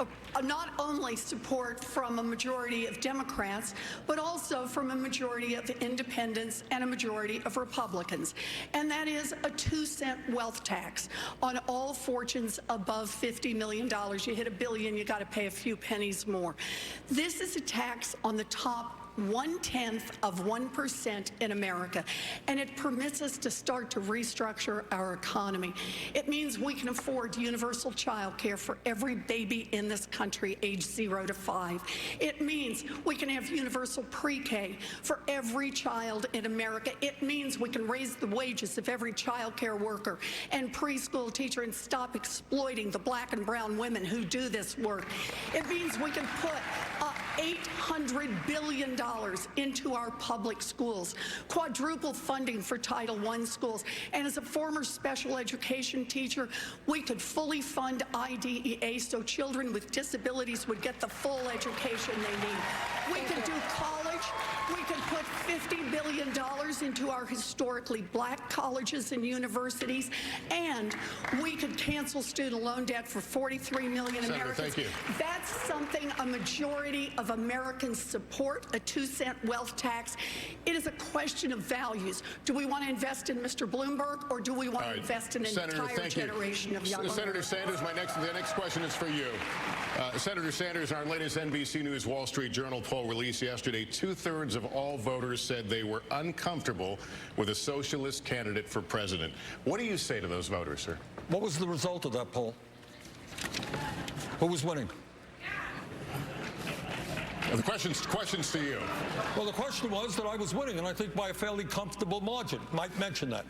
not only support from a majority of Democrats, but also from a majority of independents and a majority of Republicans. And that is a 2-cent wealth tax on all fortunes above $50 million. You hit $1 billion, you got to pay a few pennies more. This is a tax on the top 0.1% in America, and it permits us to start to restructure our economy. It means we can afford universal child care for every baby in this country age 0 to 5. It means we can have universal pre-K for every child in America. It means we can raise the wages of every child care worker and preschool teacher and stop exploiting the black and brown women who do this work. It means we can put $800 billion into our public schools, quadruple funding for Title I schools. And as a former special education teacher, we could fully fund IDEA so children with disabilities would get the full education they need. We could do college. We could put $50 billion into our historically black colleges and universities, and we could cancel student loan debt for 43 million Americans. Thank you. That's something a majority of Americans support, a 2-cent wealth tax. It is a question of values. Do we want to invest in Mr. Bloomberg, or do we want to invest in an entire generation of young Senator Sanders, the next question is for you. Senator Sanders, our latest NBC News Wall Street Journal poll released yesterday, 2/3 of all voters said they were uncomfortable with a socialist candidate for president. What do you say to those voters, sir? What was the result of that poll? Who was winning? The question's to you. Well, the question was that I was winning, and I think by a fairly comfortable margin. Might mention that.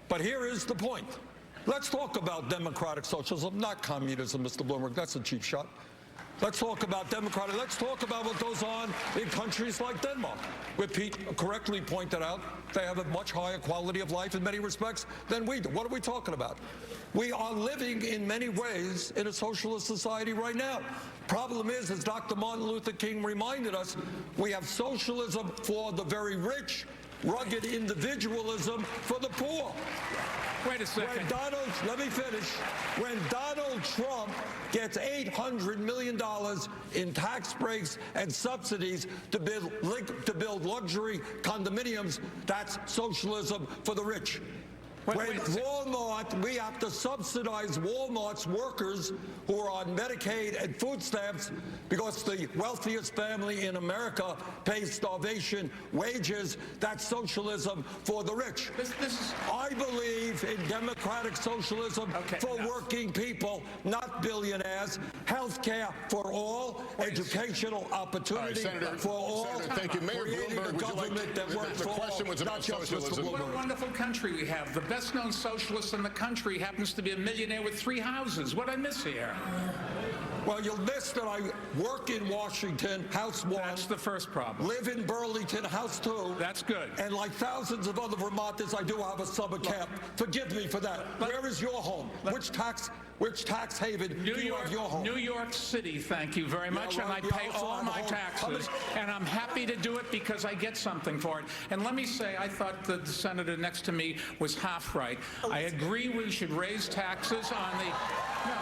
But here is the point. Let's talk about democratic socialism, not communism, Mr. Bloomberg. That's a cheap shot. Let's talk about democratic. Let's talk about what goes on in countries like Denmark, where Pete correctly pointed out they have a much higher quality of life in many respects than we do. What are we talking about? We are living in many ways in a socialist society right now. Problem is, as Dr. Martin Luther King reminded us, we have socialism for the very rich, rugged individualism for the poor. Wait a second. Let me finish. When Donald Trump gets $800 million in tax breaks and subsidies to build luxury condominiums, that's socialism for the rich. When Walmart, we have to subsidize Walmart's workers who are on Medicaid and food stamps because the wealthiest family in America pays starvation wages. That's socialism for the rich. I believe in democratic socialism for working people, not billionaires. Health care for all, educational opportunity for all. Senator, thank you. Mayor Bloomberg, would you like that works the for question all, was about socialism. What a wonderful country we have. The best-known socialist in the country happens to be a millionaire with 3 houses. What I miss here? Well, you'll miss that I work in Washington, House 1. That's the first problem. Live in Burlington, House 2. That's good. And like thousands of other Vermonters, I do have a summer camp. Forgive me for that. Where is your home? Which tax haven do you have your home? New York City, thank you very much, and I pay all my taxes, and I'm happy to do it because I get something for it. And let me say, I thought the senator next to me was half right. I agree we should raise taxes on the... No.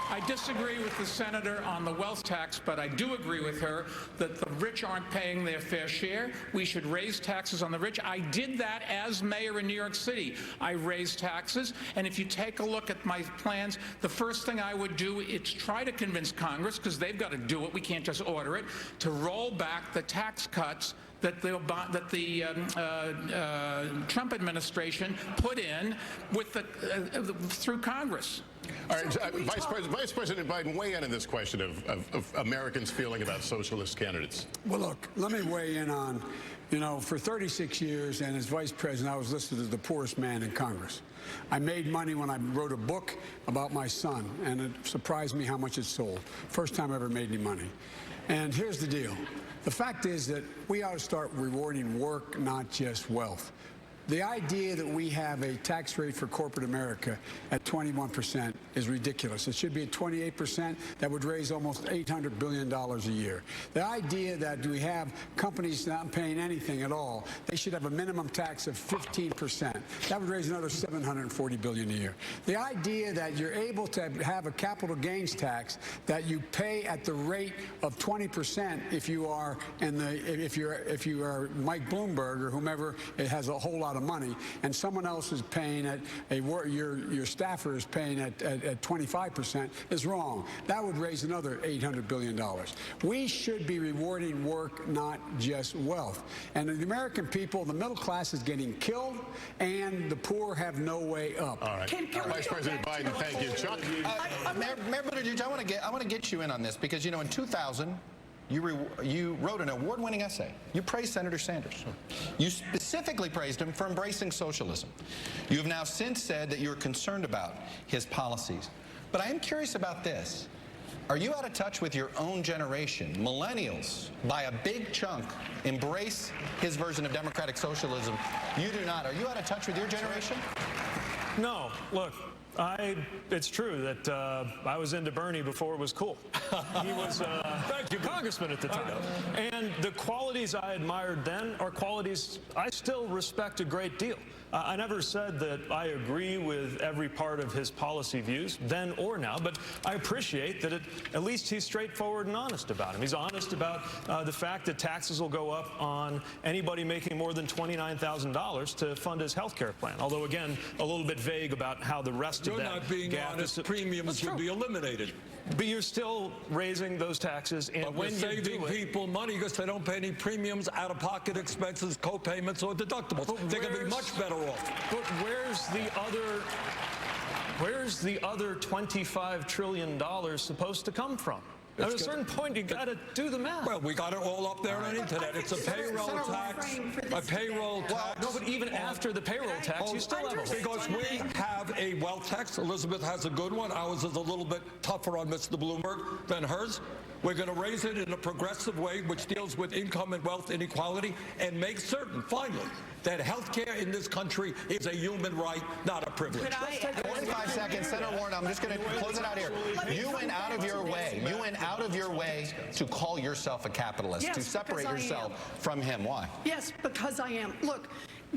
I disagree with the senator on the wealth tax, but I do agree with her that the rich aren't paying their fair share. We should raise taxes on the rich. I did that as mayor in New York City. I raised taxes, and if you take a look at my plans, the first thing I would do is try to convince Congress, because they've got to do it, we can't just order it, to roll back the tax cuts that the Trump administration put in with through Congress. All right, Vice President Biden, weigh in this question of Americans' feeling about socialist candidates. Well, look, let me weigh in on, for 36 years and as vice president, I was listed as the poorest man in Congress. I made money when I wrote a book about my son, and it surprised me how much it sold. First time I ever made any money. And here's the deal. The fact is that we ought to start rewarding work, not just wealth. The idea that we have a tax rate for corporate America at 21% is ridiculous. It should be at 28%. That would raise almost $800 billion a year. The idea that we have companies not paying anything at all, they should have a minimum tax of 15%. That would raise another $740 billion a year. The idea that you're able to have a capital gains tax that you pay at the rate of 20% if you are if you are Mike Bloomberg or whomever it has a whole lot of money, and someone else is paying at your staffer is paying at 25% is wrong. That would raise another $800 billion. We should be rewarding work, not just wealth. And the American people, the middle class is getting killed, and the poor have no way up. All right. Vice President Biden, thank you. Chuck? Mayor Buttigieg, I want to get you in on this because, in 2000, you wrote an award-winning essay. You praised Senator Sanders. You specifically praised him for embracing socialism. You have now since said that you're concerned about his policies. But I am curious about this. Are you out of touch with your own generation? Millennials, by a big chunk, embrace his version of democratic socialism. You do not. Are you out of touch with your generation? No. Look. It's true that I was into Bernie before it was cool. He was congressman at the time. And the qualities I admired then are qualities I still respect a great deal. I never said that I agree with every part of his policy views, then or now, but I appreciate that at least he's straightforward and honest about him. He's honest about the fact that taxes will go up on anybody making more than $29,000 to fund his health care plan. Although, again, a little bit vague about how the rest of that not being honest, premiums would be eliminated. But you're still raising those taxes, and when you're saving people money because they don't pay any premiums, out-of-pocket expenses, co-payments, or deductibles. They're going to be much better off. But where's the other $25 trillion supposed to come from? At a certain point, you got to do the math. Well, we got it all up there on the internet. It's a payroll tax. A payroll tax. No, but even after the payroll tax, you still have a Because we have a wealth tax. Elizabeth has a good one. Ours is a little bit tougher on Mr. Bloomberg than hers. We're going to raise it in a progressive way, which deals with income and wealth inequality, and make certain, finally, that health care in this country is a human right, not a privilege. 45 seconds. Senator Warren, I'm just going to close it out here. You went out of your way. You went out of your way to call yourself a capitalist, Yes, to separate because I yourself from him. Why? Yes, because I am. Look,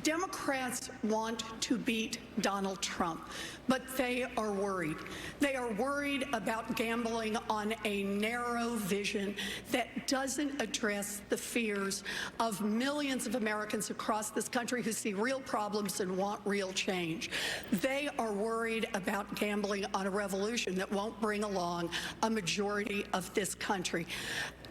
Democrats want to beat Donald Trump, but they are worried. They are worried about gambling on a narrow vision that doesn't address the fears of millions of Americans across this country who see real problems and want real change. They are worried about gambling on a revolution that won't bring along a majority of this country.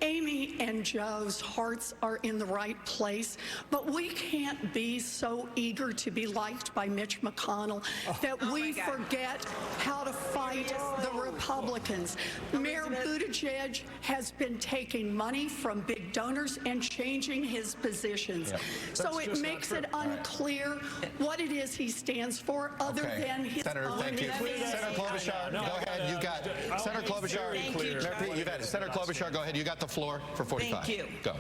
Amy and Joe's hearts are in the right place, but we can't be so eager to be liked by Mitch McConnell that we forget how to fight the Republicans. Mayor Buttigieg has been taking money from big donors and changing his positions. So it makes it unclear what it is he stands for other than his Senator, own thank you. Senator Klobuchar, go ahead. You've got it. Senator Klobuchar, you've had it. Senator Klobuchar, go ahead. You got the floor for 45. Thank you. Go.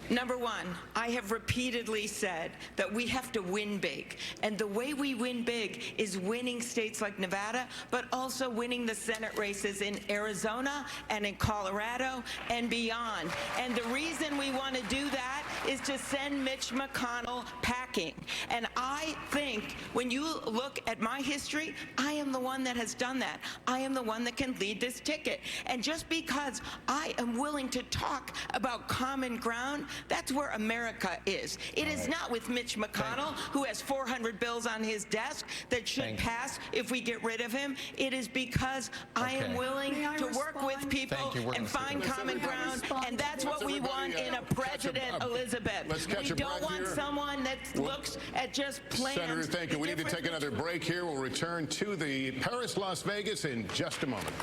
Number one, I have repeatedly said that we have to win big. And the way we win big is winning states like Nevada, but also winning the Senate races in Arizona and in Colorado and beyond. And the reason we want to do that is to send Mitch McConnell packing. And I think when you look at my history, I am the one that has done that. I am the one that can lead this ticket. And just because I am willing to talk about common ground, that's where America is. It is not with Mitch McConnell, who has 400 bills on his desk that should pass if we get rid of him. It is because I am willing to work with people and find common ground, and that's what we want in a president, Elizabeth. We don't want someone that looks at just plans. Senator, thank you. We need to take another break here. We'll return to the Paris, Las Vegas in just a moment.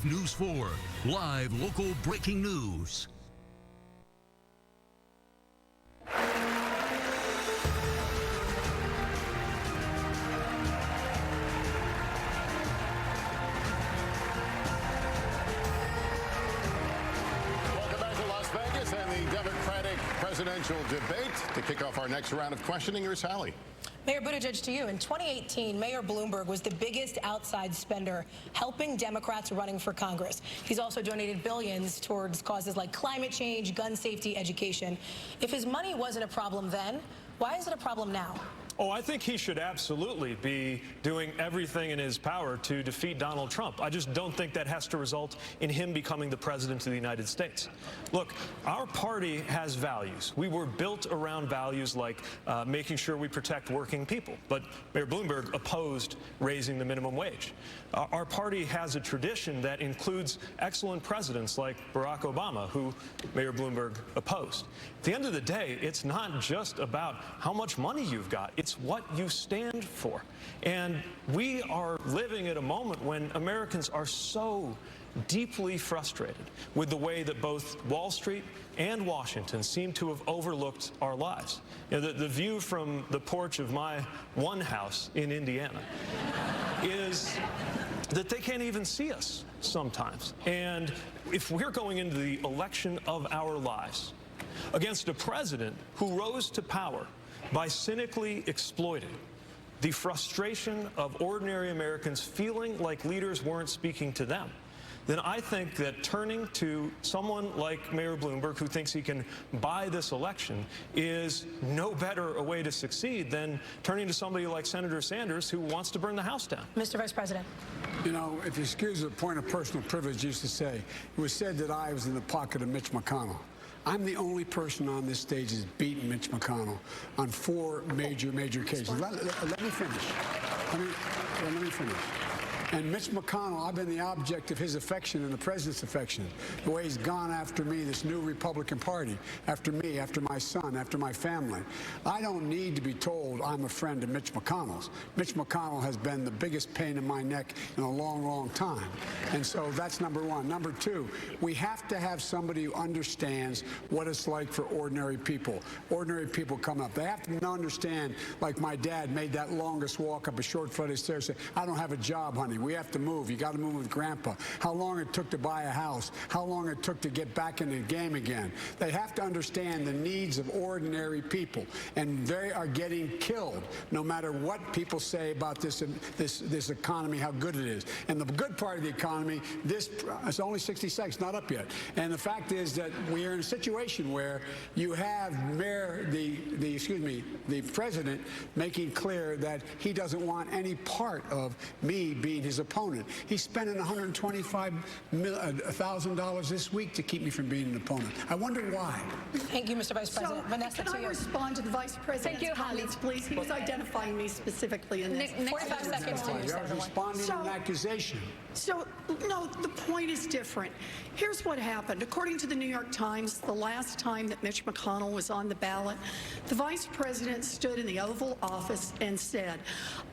News 4, live local breaking news. Welcome back to Las Vegas and the Democratic presidential debate. To kick off our next round of questioning, here's Hallie. Mayor Buttigieg, to you. In 2018, Mayor Bloomberg was the biggest outside spender, helping Democrats running for Congress. He's also donated billions towards causes like climate change, gun safety, education. If his money wasn't a problem then, why is it a problem now? Oh, I think he should absolutely be doing everything in his power to defeat Donald Trump. I just don't think that has to result in him becoming the president of the United States. Look, our party has values. We were built around values like making sure we protect working people. But Mayor Bloomberg opposed raising the minimum wage. Our party has a tradition that includes excellent presidents like Barack Obama, who Mayor Bloomberg opposed. At the end of the day, it's not just about how much money you've got. It's what you stand for. And we are living at a moment when Americans are so deeply frustrated with the way that both Wall Street and Washington seem to have overlooked our lives. You know, the view from the porch of my one house in Indiana is that they can't even see us sometimes. And if we're going into the election of our lives against a president who rose to power by cynically exploiting the frustration of ordinary Americans feeling like leaders weren't speaking to them, then I think that turning to someone like Mayor Bloomberg, who thinks he can buy this election, is no better a way to succeed than turning to somebody like Senator Sanders, who wants to burn the House down. Mr. Vice President. You know, if you excuse the point of personal privilege used to say, it was said that I was in the pocket of Mitch McConnell. I'm the only person on this stage that's beaten Mitch McConnell on 4 major cases. Let me finish. Let me finish. And Mitch McConnell, I've been the object of his affection and the president's affection. The way he's gone after me, this new Republican Party, after me, after my son, after my family. I don't need to be told I'm a friend of Mitch McConnell's. Mitch McConnell has been the biggest pain in my neck in a long, long time. And so that's number one. Number two, we have to have somebody who understands what it's like for ordinary people. Ordinary people come up. They have to understand, like my dad made that longest walk up a short flight of stairs, say, I don't have a job, honey. We have to move. You got to move with Grandpa. How long it took to buy a house. How long it took to get back in the game again. They have to understand the needs of ordinary people. And they are getting killed, no matter what people say about this economy, how good it is. And the good part of the economy, it's only 60 seconds, not up yet. And the fact is that we are in a situation where you have the president making clear that he doesn't want any part of me being his opponent. He's spending $125,000 this week to keep me from being an opponent. I wonder why. Thank you, Mr. Vice President. So, Vanessa, can I respond to the Vice President's comments, please? He was identifying me specifically in this. 45 seconds to you, I was Senator. responding to an accusation. So, no, the point is different. Here's what happened. According to the New York Times, the last time that Mitch McConnell was on the ballot, the Vice President stood in the Oval Office and said,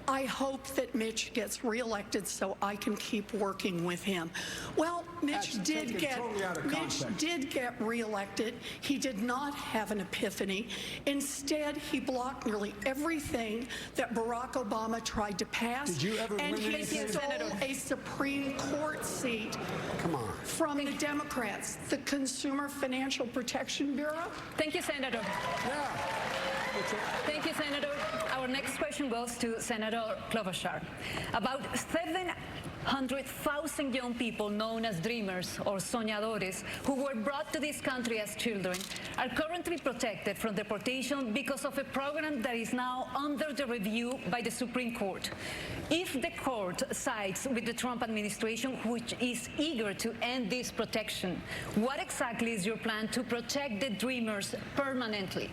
I hope that Mitch gets reelected so I can keep working with him. Well, Mitch did get reelected. He did not have an epiphany. Instead, he blocked nearly everything that Barack Obama tried to pass. Did you ever and win he anything? stole a Supreme Court seat from the Democrats, the Consumer Financial Protection Bureau. Thank you, Senator. Thank you, Senator. Our next question goes to Senator Klobuchar. About 700,000 young people known as dreamers or soñadores who were brought to this country as children are currently protected from deportation because of a program that is now under the review by the Supreme Court. If the court sides with the Trump administration, which is eager to end this protection, what exactly is your plan to protect the dreamers permanently?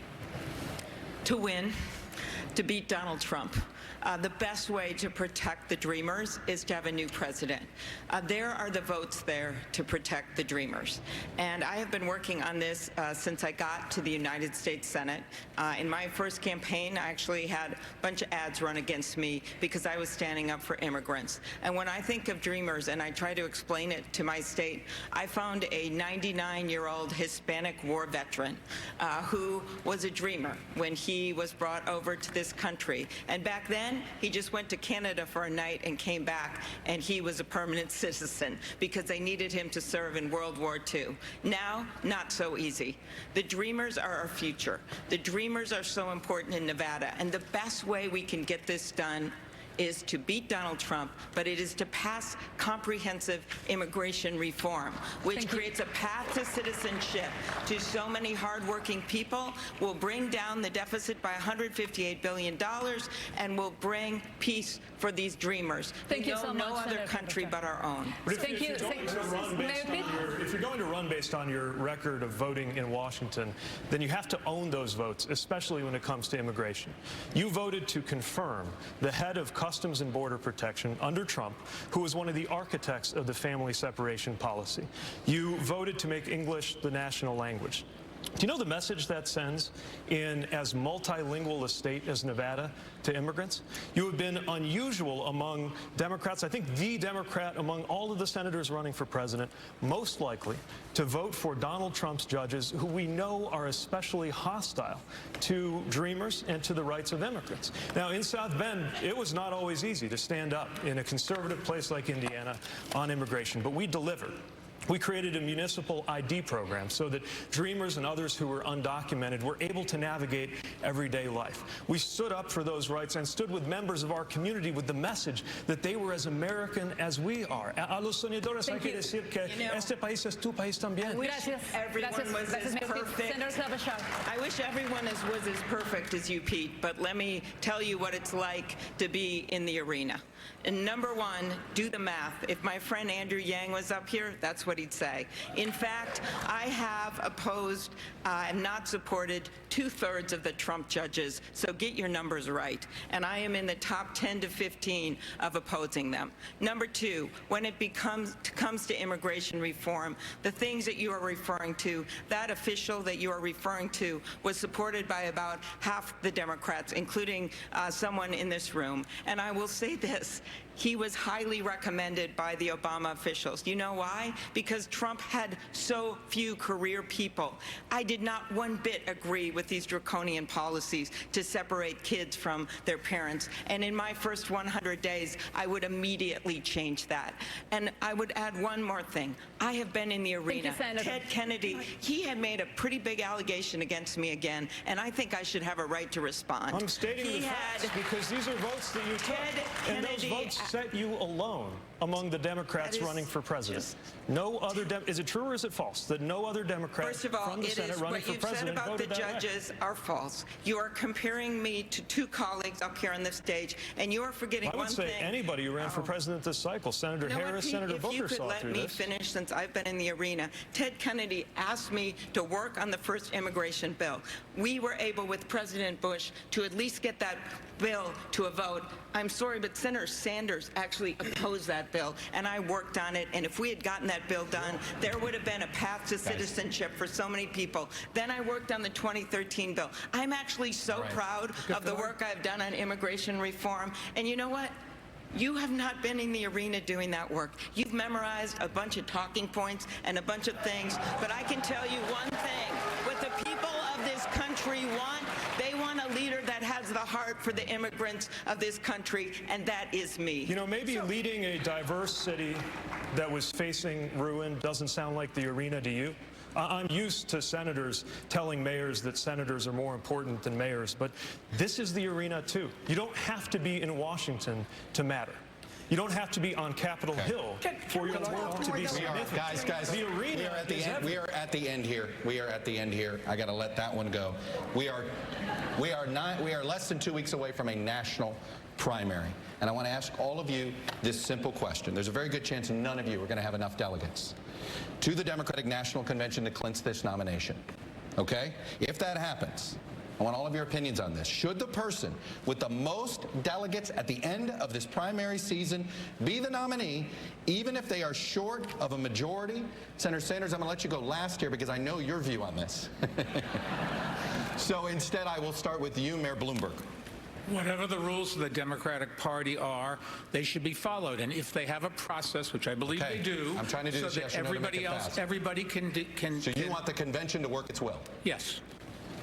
To win, to beat Donald Trump. The best way to protect the dreamers is to have a new president. There are the votes there to protect the dreamers. And I have been working on this since I got to the United States Senate. In my first campaign, I actually had a bunch of ads run against me because I was standing up for immigrants. And when I think of dreamers and I try to explain it to my state, I found a 99-year-old Hispanic war veteran who was a dreamer when he was brought over to this country. And back then, he just went to Canada for a night and came back, and he was a permanent citizen because they needed him to serve in World War II. Now, not so easy. The dreamers are our future. The dreamers are so important in Nevada, and the best way we can get this done is to beat Donald Trump, but it is to pass comprehensive immigration reform, which creates a path to citizenship to so many hardworking people, will bring down the deficit by $158 billion, and will bring peace for these dreamers. Thank you so much, no other Senator country but our own. Thank you. If you're going to run based on your record of voting in Washington, then you have to own those votes, especially when it comes to immigration. You voted to confirm the head of Customs and Border Protection under Trump, who was one of the architects of the family separation policy. You voted to make English the national language. Do you know the message that sends in as multilingual a state as Nevada to immigrants? You have been unusual among Democrats, I think the Democrat among all of the senators running for president, most likely to vote for Donald Trump's judges, who we know are especially hostile to dreamers and to the rights of immigrants. Now, in South Bend, it was not always easy to stand up in a conservative place like Indiana on immigration, but we delivered. We created a municipal ID program so that dreamers and others who were undocumented were able to navigate everyday life. We stood up for those rights and stood with members of our community with the message that they were as American as we are. A los soñadores hay que decir que este país es tu país también. Everyone was as perfect. I wish everyone was as perfect as you, Pete, but let me tell you what it's like to be in the arena. And number one, do the math. If my friend Andrew Yang was up here, that's what he'd say. In fact, I have opposed and not supported 2/3 of the Trump judges, so get your numbers right. And I am in the top 10 to 15 of opposing them. Number two, when it comes to immigration reform, the things that you are referring to, that official that you are referring to was supported by about half the Democrats, including someone in this room. And I will say this. He was highly recommended by the Obama officials. You know why? Because Trump had so few career people. I did not one bit agree with these draconian policies to separate kids from their parents. And in my first 100 days, I would immediately change that. And I would add one more thing. I have been in the arena. Thank you, Senator. Ted Kennedy, he had made a pretty big allegation against me again, and I think I should have a right to respond. I'm stating the facts because these are votes that you took, and those votes set you alone among the Democrats running for president. No other is it true or is it false that no other Democrat First of all, from the Senate running for president what you've said about the judges are false. You are comparing me to two colleagues up here on the stage, and you are forgetting one thing. I would say anybody who ran for president this cycle, Senator Harris, Senator Booker, saw through this. If you could let me finish, since I've been in the arena, Ted Kennedy asked me to work on the first immigration bill. We were able, with President Bush, to at least get that bill to a vote. I'm sorry, but Senator Sanders actually opposed that bill, and I worked on it, and if we had gotten that bill done, there would have been a path to citizenship for so many people. Then I worked on the 2013 bill. I'm actually so proud of the work I've done on immigration reform, and you know what? You have not been in the arena doing that work. You've memorized a bunch of talking points and a bunch of things, but I can tell you one thing. What the people of this country want, they want a leader that has the heart for the immigrants of this country, and that is me. You know, maybe leading a diverse city that was facing ruin doesn't sound like the arena to you. I'm used to senators telling mayors that senators are more important than mayors, but this is the arena too. You don't have to be in Washington to matter. You don't have to be on Capitol Hill for your work to be significant. Guys, the arena we are at the end here. We are at the end here. I got to let that one go. We are less than 2 weeks away from a national primary. And I want to ask all of you this simple question. There's a very good chance none of you are going to have enough delegates to the Democratic National Convention to clinch this nomination. Okay? If that happens, I want all of your opinions on this. Should the person with the most delegates at the end of this primary season be the nominee, even if they are short of a majority? Senator Sanders, I'm going to let you go last here because I know your view on this. So instead, I will start with you, Mayor Bloomberg. Whatever the rules of the Democratic Party are, they should be followed. And if they have a process, which I believe they do, I'm trying to do so this that yes or no to make it fast. everybody can. So you want the convention to work its will? Yes.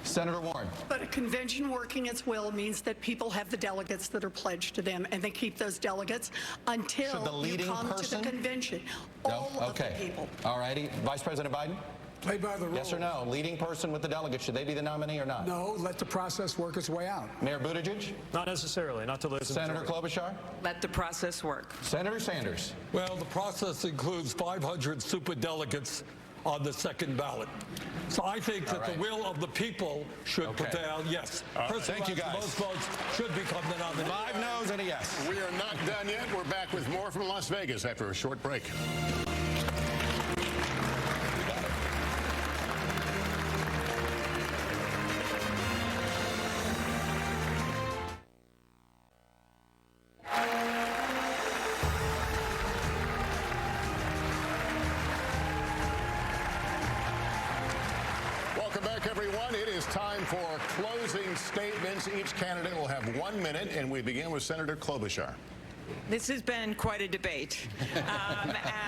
Senator Warren. But a convention working its will means that people have the delegates that are pledged to them, and they keep those delegates until you come to the convention. All of the people. All righty. Vice President Biden? Play by the rules. Yes or no? Leading person with the delegates, should they be the nominee or not? No, let the process work its way out. Mayor Buttigieg? Not necessarily, not to listen. Senator Klobuchar? Let the process work. Senator Sanders? Well, the process includes 500 superdelegates on the second ballot. So I think that the will of the people should prevail. Yes. Thank you, guys. Most votes should become the nominee. 5 no's and a yes. We are not done yet. We're back with more from Las Vegas after a short break. Welcome back, everyone. It is time for closing statements. Each candidate will have 1 minute, and we begin with Senator Klobuchar. This has been quite a debate.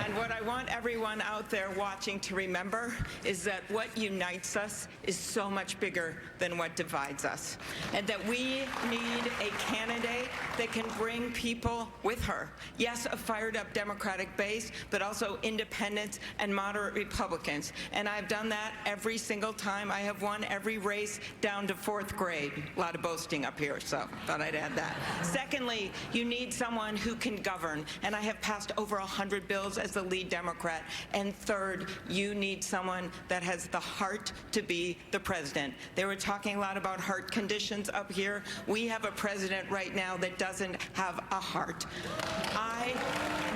And what I want everyone out there watching to remember is that what unites us is so much bigger than what divides us. And that we need a candidate that can bring people with her. Yes, a fired up Democratic base, but also independents and moderate Republicans. And I've done that every single time. I have won every race down to 4th grade. A lot of boasting up here, so thought I'd add that. Secondly, you need someone someone who can govern, and I have passed over 100 bills as the lead Democrat. And third, you need someone that has the heart to be the president. They were talking a lot about heart conditions up here. We have a president right now that doesn't have a heart. I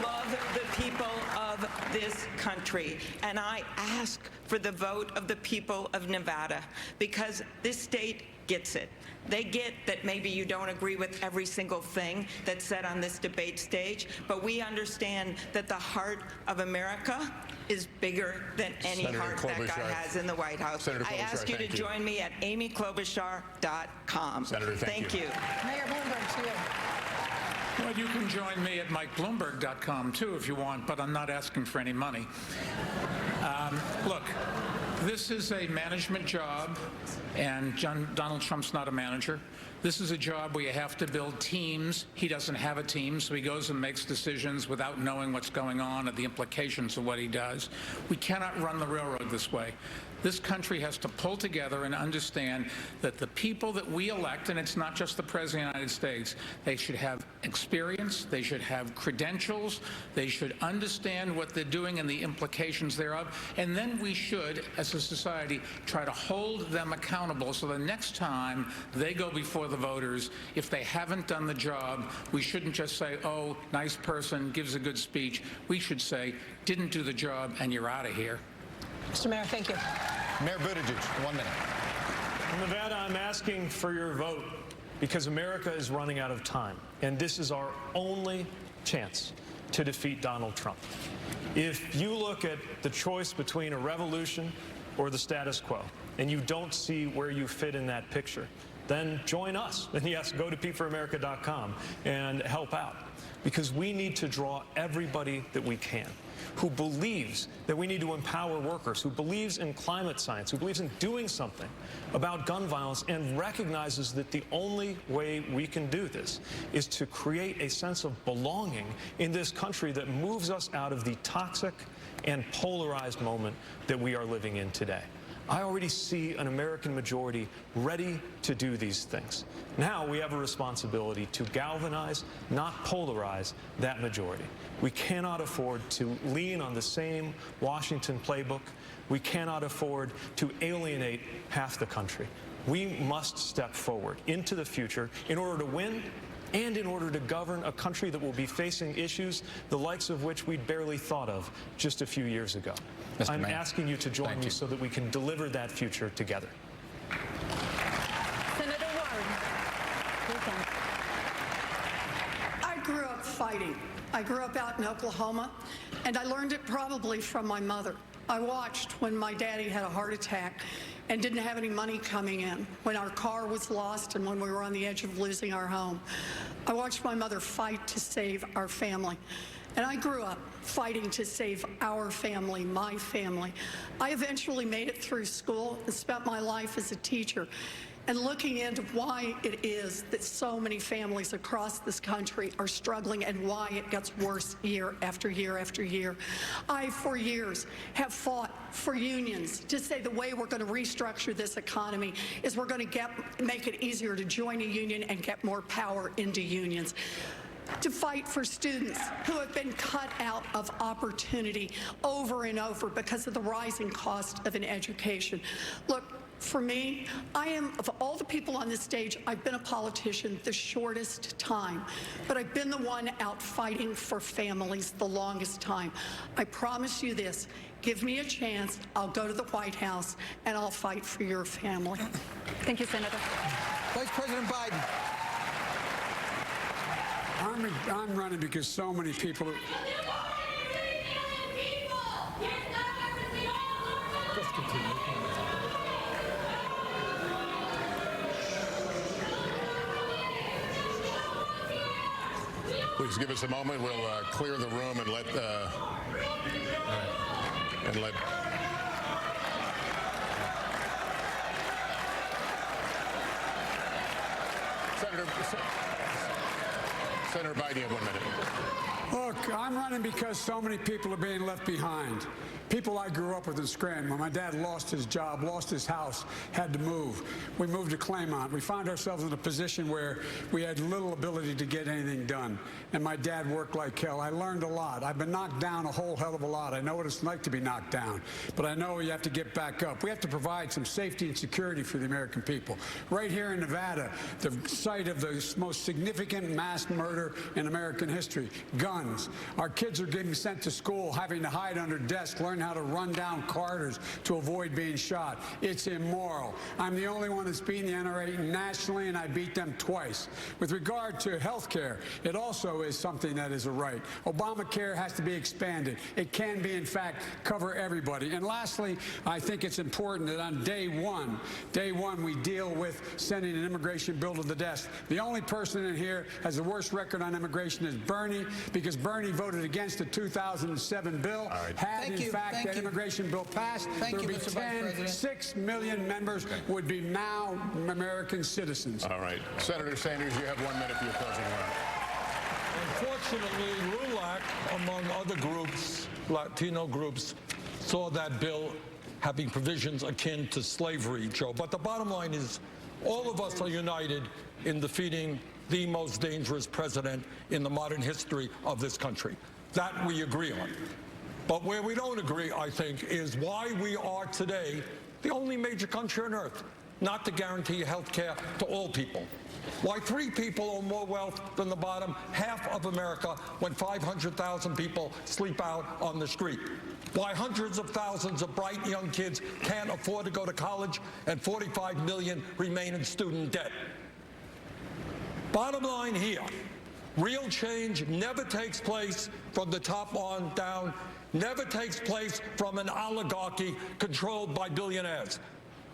love the people of this country, and I ask for the vote of the people of Nevada, because this state gets it. They get that maybe you don't agree with every single thing that's said on this debate stage, but we understand that the heart of America is bigger than any Senator heart that guy has in the White House. Senator I ask you to join me at amyklobuchar.com. Senator, thank you. Mayor Bloomberg, to you. Well, you can join me at MikeBloomberg.com, too, if you want, but I'm not asking for any money. Look, this is a management job, and Donald Trump's not a manager. This is a job where you have to build teams. He doesn't have a team, so he goes and makes decisions without knowing what's going on or the implications of what he does. We cannot run the railroad this way. This country has to pull together and understand that the people that we elect, and it's not just the President of the United States, they should have experience, they should have credentials, they should understand what they're doing and the implications thereof, and then we should, as a society, try to hold them accountable so the next time they go before the voters, if they haven't done the job, we shouldn't just say, oh, nice person, gives a good speech. We should say, didn't do the job, and you're out of here. Mr. Mayor, thank you. Mayor Buttigieg, 1 minute. In Nevada, I'm asking for your vote because America is running out of time, and this is our only chance to defeat Donald Trump. If you look at the choice between a revolution or the status quo, and you don't see where you fit in that picture, then join us. And yes, go to PeteForAmerica.com and help out, because we need to draw everybody that we can who believes that we need to empower workers, who believes in climate science, who believes in doing something about gun violence, and recognizes that the only way we can do this is to create a sense of belonging in this country that moves us out of the toxic and polarized moment that we are living in today. I already see an American majority ready to do these things. Now we have a responsibility to galvanize, not polarize, that majority. We cannot afford to lean on the same Washington playbook. We cannot afford to alienate half the country. We must step forward into the future in order to win and in order to govern a country that will be facing issues the likes of which we'd barely thought of just a few years ago. I'm asking you to join me so that we can deliver that future together. Senator Warren. I grew up fighting. I grew up out in Oklahoma, and I learned it probably from my mother. I watched when my daddy had a heart attack and didn't have any money coming in, when our car was lost and when we were on the edge of losing our home. I watched my mother fight to save our family. And I grew up fighting to save our family, my family. I eventually made it through school and spent my life as a teacher, and looking into why it is that so many families across this country are struggling and why it gets worse year after year after year. I, for years, have fought for unions to say the way we're going to restructure this economy is we're going to make it easier to join a union and get more power into unions. To fight for students who have been cut out of opportunity over and over because of the rising cost of an education. Look, for me, I am, of all the people on this stage, I've been a politician the shortest time, but I've been the one out fighting for families the longest time. I promise you this, give me a chance, I'll go to the White House, and I'll fight for your family. Thank you, Senator. Vice President Biden. I'm running because so many people. Just continue. Please give us a moment. We'll clear the room and let Senator Biden, you have 1 minute. Look, I'm running because so many people are being left behind. People I grew up with in Scranton. When my dad lost his job, lost his house, had to move. We moved to Claymont. We found ourselves in a position where we had little ability to get anything done. And my dad worked like hell. I learned a lot. I've been knocked down a whole hell of a lot. I know what it's like to be knocked down. But I know you have to get back up. We have to provide some safety and security for the American people. Right here in Nevada, the site of the most significant mass murder in American history, guns. Our kids are getting sent to school, having to hide under desks, learn how to run down corridors to avoid being shot. It's immoral. I'm the only one that's beaten the NRA nationally, and I beat them twice. With regard to health care, it also is something that is a right. Obamacare has to be expanded. It can be, in fact, cover everybody. And lastly, I think it's important that on day one, we deal with sending an immigration bill to the desk. The only person in here has the worst record on immigration is Bernie, because Bernie voted against the 2007 bill. Had, in fact, that immigration bill passed, there would be 6 million members would be now American citizens. All right. Senator Sanders, you have 1 minute for your closing remarks. Unfortunately, LULAC, among other groups, Latino groups, saw that bill having provisions akin to slavery, Joe. But the bottom line is all of us are united in defeating the most dangerous president in the modern history of this country. That we agree on. But where we don't agree, I think, is why we are today the only major country on earth not to guarantee health care to all people. Why 3 people own more wealth than the bottom half of America when 500,000 people sleep out on the street. Why hundreds of thousands of bright young kids can't afford to go to college and 45 million remain in student debt. Bottom line here, real change never takes place from the top on down, never takes place from an oligarchy controlled by billionaires.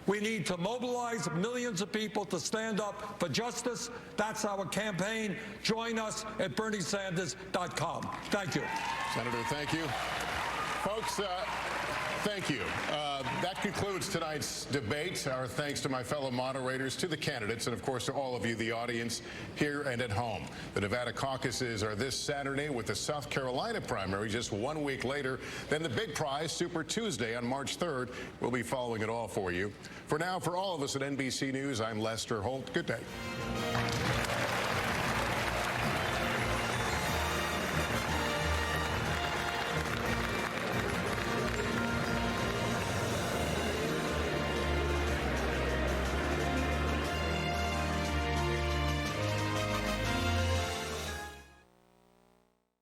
We need to mobilize millions of people to stand up for justice. That's our campaign. Join us at BernieSanders.com. Thank you. Senator, thank you. Folks, thank you. That concludes tonight's debate. Our thanks to my fellow moderators, to the candidates, and of course to all of you, the audience here and at home. The Nevada caucuses are this Saturday, with the South Carolina primary just 1 week later. Then the big prize, Super Tuesday on March 3rd. We'll be following it all for you. For now, for all of us at NBC News, I'm Lester Holt. Good day.